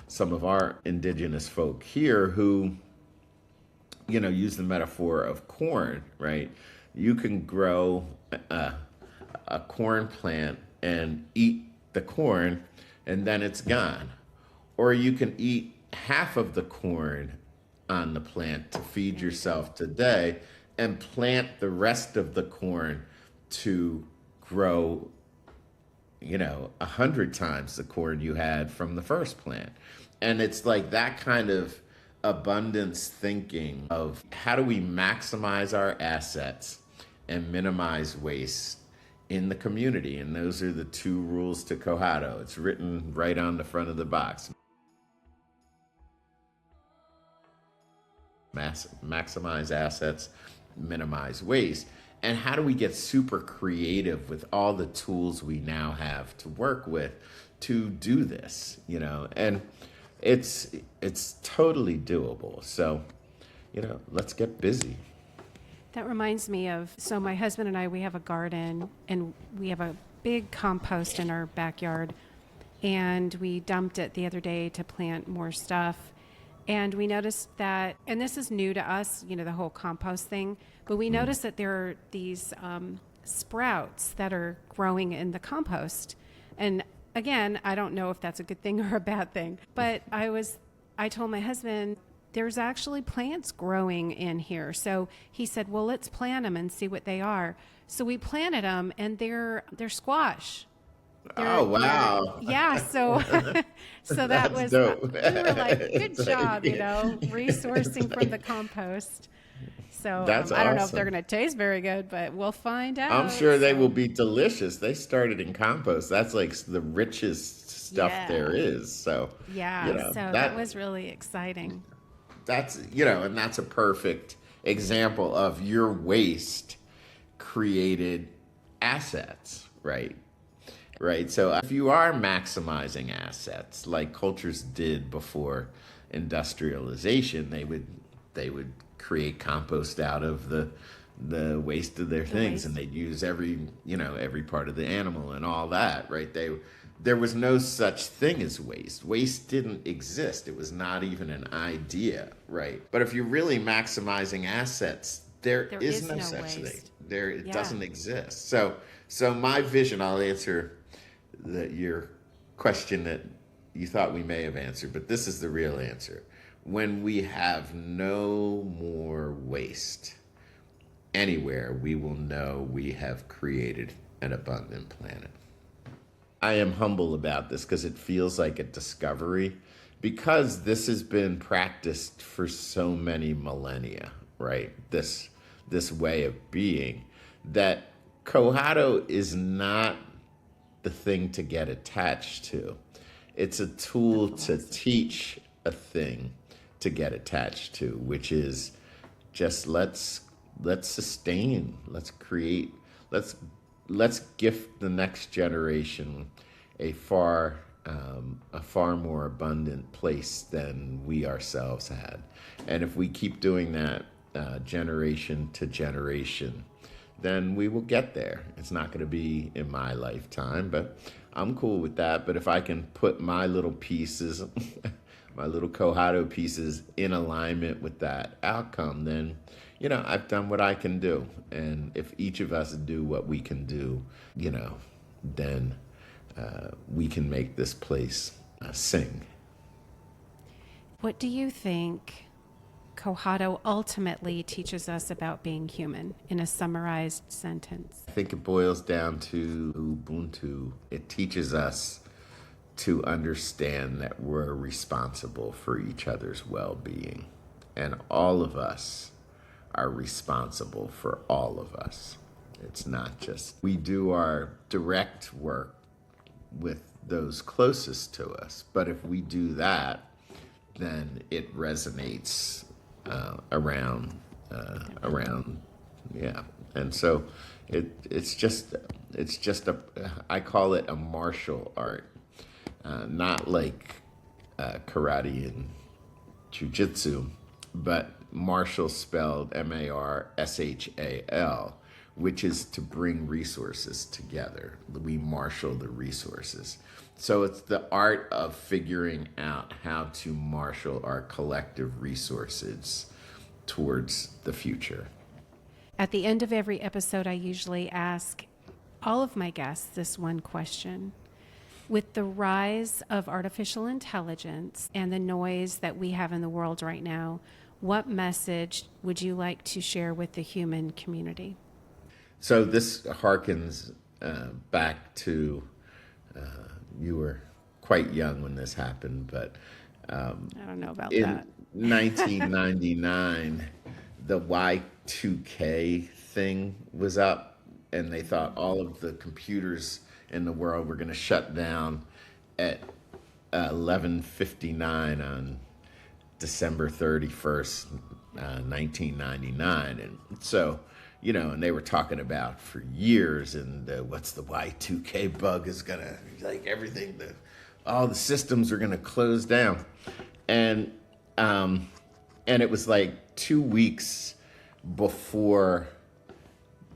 some of our indigenous folk here who use the metaphor of corn, right? You can grow a corn plant and eat the corn, and then it's gone. Or you can eat half of the corn on the plant to feed yourself today and plant the rest of the corn to grow 100 times the corn you had from the first plant. And it's like that kind of abundance thinking of how do we maximize our assets and minimize waste in the community. And those are the two rules to Cohado. It's written right on the front of the box. Maximize assets, minimize waste. And how do we get super creative with all the tools we now have to work with to do this, And it's totally doable. So, let's get busy. That reminds me of, so my husband and I, we have a garden, and we have a big compost in our backyard, and we dumped it the other day to plant more stuff. And we noticed that, and this is new to us, the whole compost thing, but we noticed that there are these sprouts that are growing in the compost. And again, I don't know if that's a good thing or a bad thing, but I told my husband, there's actually plants growing in here. So he said, well, let's plant them and see what they are. So we planted them, and they're squash. Oh, wow. Yeah. So that was, dope. We were like, good job, resourcing from the compost. So That's I don't know if awesome. they're going to taste very good, but we'll find out. I'm sure they will be delicious. They started in compost. That's like the richest stuff there is. So, yeah, so that was really exciting. That's, and that's a perfect example of your waste created assets, right? Right. So if you are maximizing assets like cultures did before industrialization, they would create compost out of the waste of their things, and they'd use every part of the animal and all that, right? There was no such thing as waste. Waste didn't exist. It was not even an idea, right? But if you're really maximizing assets, there is no such thing. It doesn't exist. So So my vision, I'll answer your question that you thought we may have answered, but this is the real answer. When we have no more waste anywhere, we will know we have created an abundant planet. I am humble about this because it feels like a discovery, because this has been practiced for so many millennia, right? This way of being, that Cohado is not the thing to get attached to. It's a tool to teach a thing to get attached to, which is just let's sustain, let's create, let's gift the next generation a far more abundant place than we ourselves had. And if we keep doing that generation to generation, then we will get there. It's not going to be in my lifetime, but I'm cool with that. But if I can put my little pieces, my little Cohado pieces in alignment with that outcome, then, I've done what I can do. And if each of us do what we can do, then we can make this place sing. What do you think Cohado ultimately teaches us about being human in a summarized sentence? I think it boils down to Ubuntu. It teaches us to understand that we're responsible for each other's well-being. And all of us are responsible for all of us. It's not just we do our direct work with those closest to us, but if we do that, then it resonates around, yeah. And so it's just I call it a martial art, not like karate and jujitsu, but martial spelled MARSHAL, which is to bring resources together. We marshal the resources. So it's the art of figuring out how to marshal our collective resources towards the future. At the end of every episode, I usually ask all of my guests this one question. With the rise of artificial intelligence and the noise that we have in the world right now, what message would you like to share with the human community? So this harkens back to, you were quite young when this happened, but I don't know about in that. 1999, the Y2K thing was up, and they thought all of the computers in the world were going to shut down at 11:59 on December 31st, 1999. And so, and they were talking about for years, and what's the Y2K bug is going to, like everything, all the systems are going to close down. And it was like 2 weeks before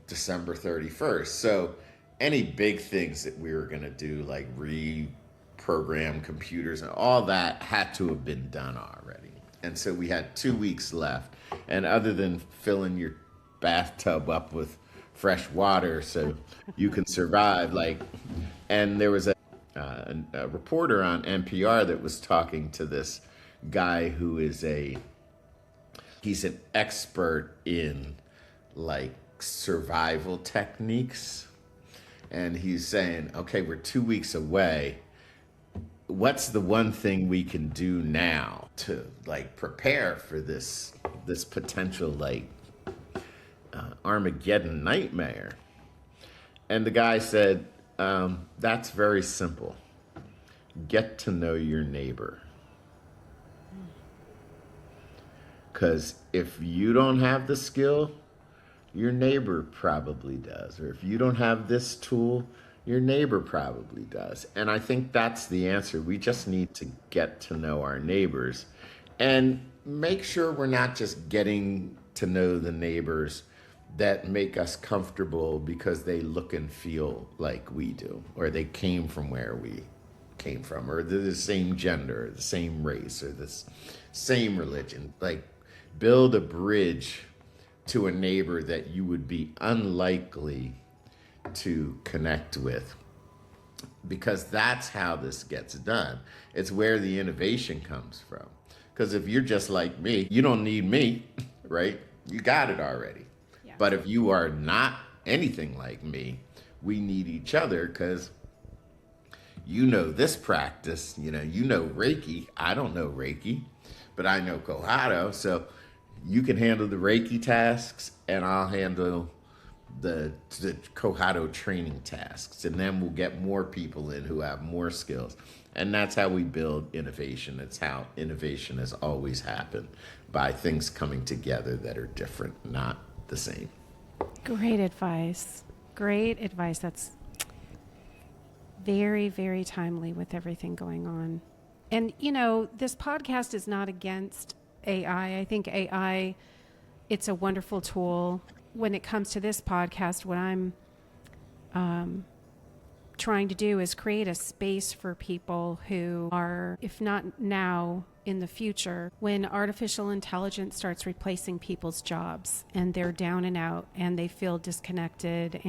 December 31st. So any big things that we were going to do, like reprogram computers and all that, had to have been done already. And so we had 2 weeks left. And other than filling your bathtub up with fresh water so you can survive, and there was a reporter on NPR that was talking to this guy who is he's an expert in survival techniques. And he's saying, okay, we're 2 weeks away. What's the one thing we can do now to prepare for this potential Armageddon nightmare? And the guy said, that's very simple. Get to know your neighbor. Because if you don't have the skill, your neighbor probably does. Or if you don't have this tool, your neighbor probably does. And I think that's the answer. We just need to get to know our neighbors and make sure we're not just getting to know the neighbors that make us comfortable because they look and feel like we do, or they came from where we came from, or they're the same gender, or the same race, or the same religion. Build a bridge to a neighbor that you would be unlikely to connect with, because that's how this gets done. It's where the innovation comes from. Because if you're just like me, you don't need me, right? You got it already. Yeah. But if you are not anything like me, we need each other, because you know this practice, you know Reiki. I don't know Reiki, but I know Cohado. So you can handle the Reiki tasks, and I'll handle the Cohado training tasks. And then we'll get more people in who have more skills. And that's how we build innovation. It's how innovation has always happened, by things coming together that are different, not the same. Great advice. Great advice. That's very, very timely with everything going on. And, this podcast is not against AI. I think AI, it's a wonderful tool. When it comes to this podcast, what I'm trying to do is create a space for people who are, if not now, in the future, when artificial intelligence starts replacing people's jobs and they're down and out and they feel disconnected,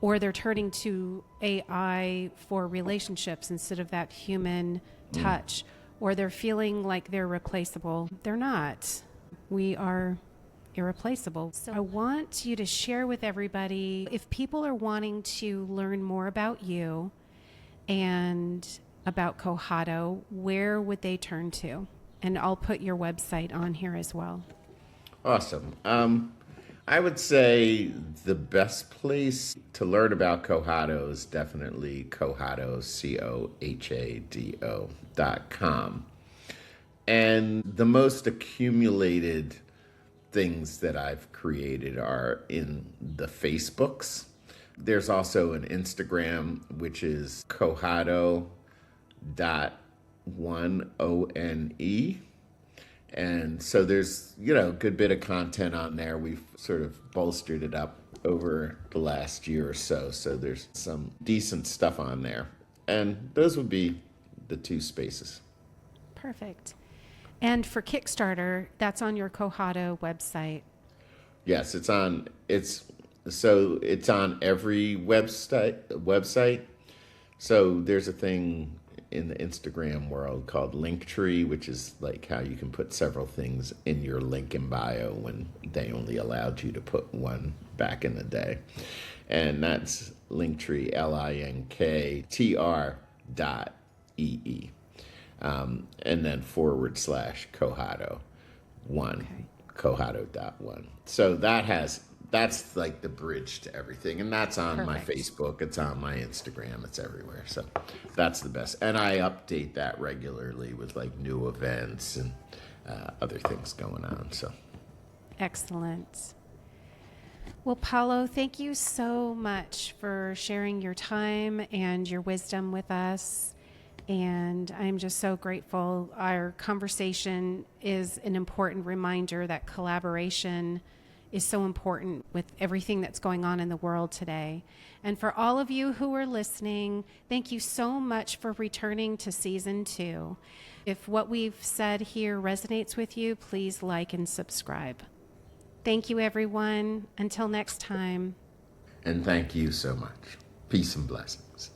or they're turning to AI for relationships instead of that human touch, or they're feeling like they're replaceable. They're not. We are irreplaceable. So I want you to share with everybody, if people are wanting to learn more about you and about Cohado, where would they turn to? And I'll put your website on here as well. Awesome. I would say the best place to learn about Cohado is definitely Cohado, Cohado.com. And the most accumulated things that I've created are in the Facebooks. There's also an Instagram, which is Cohado.1ONE. And so there's, a good bit of content on there. We've sort of bolstered it up over the last year or so. So there's some decent stuff on there. And those would be the two spaces. Perfect. And for Kickstarter, that's on your Cohado website. Yes, it's on every website. So there's a thing in the Instagram world called Linktree, which is like how you can put several things in your link in bio when they only allowed you to put one back in the day. And that's Linktree, linktr.ee. And then /Cohado 1, Cohado.1. So that's like the bridge to everything. And that's on my Facebook. It's on my Instagram. It's everywhere. So that's the best. And I update that regularly with like new events and other things going on. So excellent. Well, Paulo, thank you so much for sharing your time and your wisdom with us. And I'm just so grateful. Our conversation is an important reminder that collaboration is so important with everything that's going on in the world today. And for all of you who are listening, thank you so much for returning to season 2. If what we've said here resonates with you, please like and subscribe. Thank you, everyone. Until next time. And thank you so much. Peace and blessings.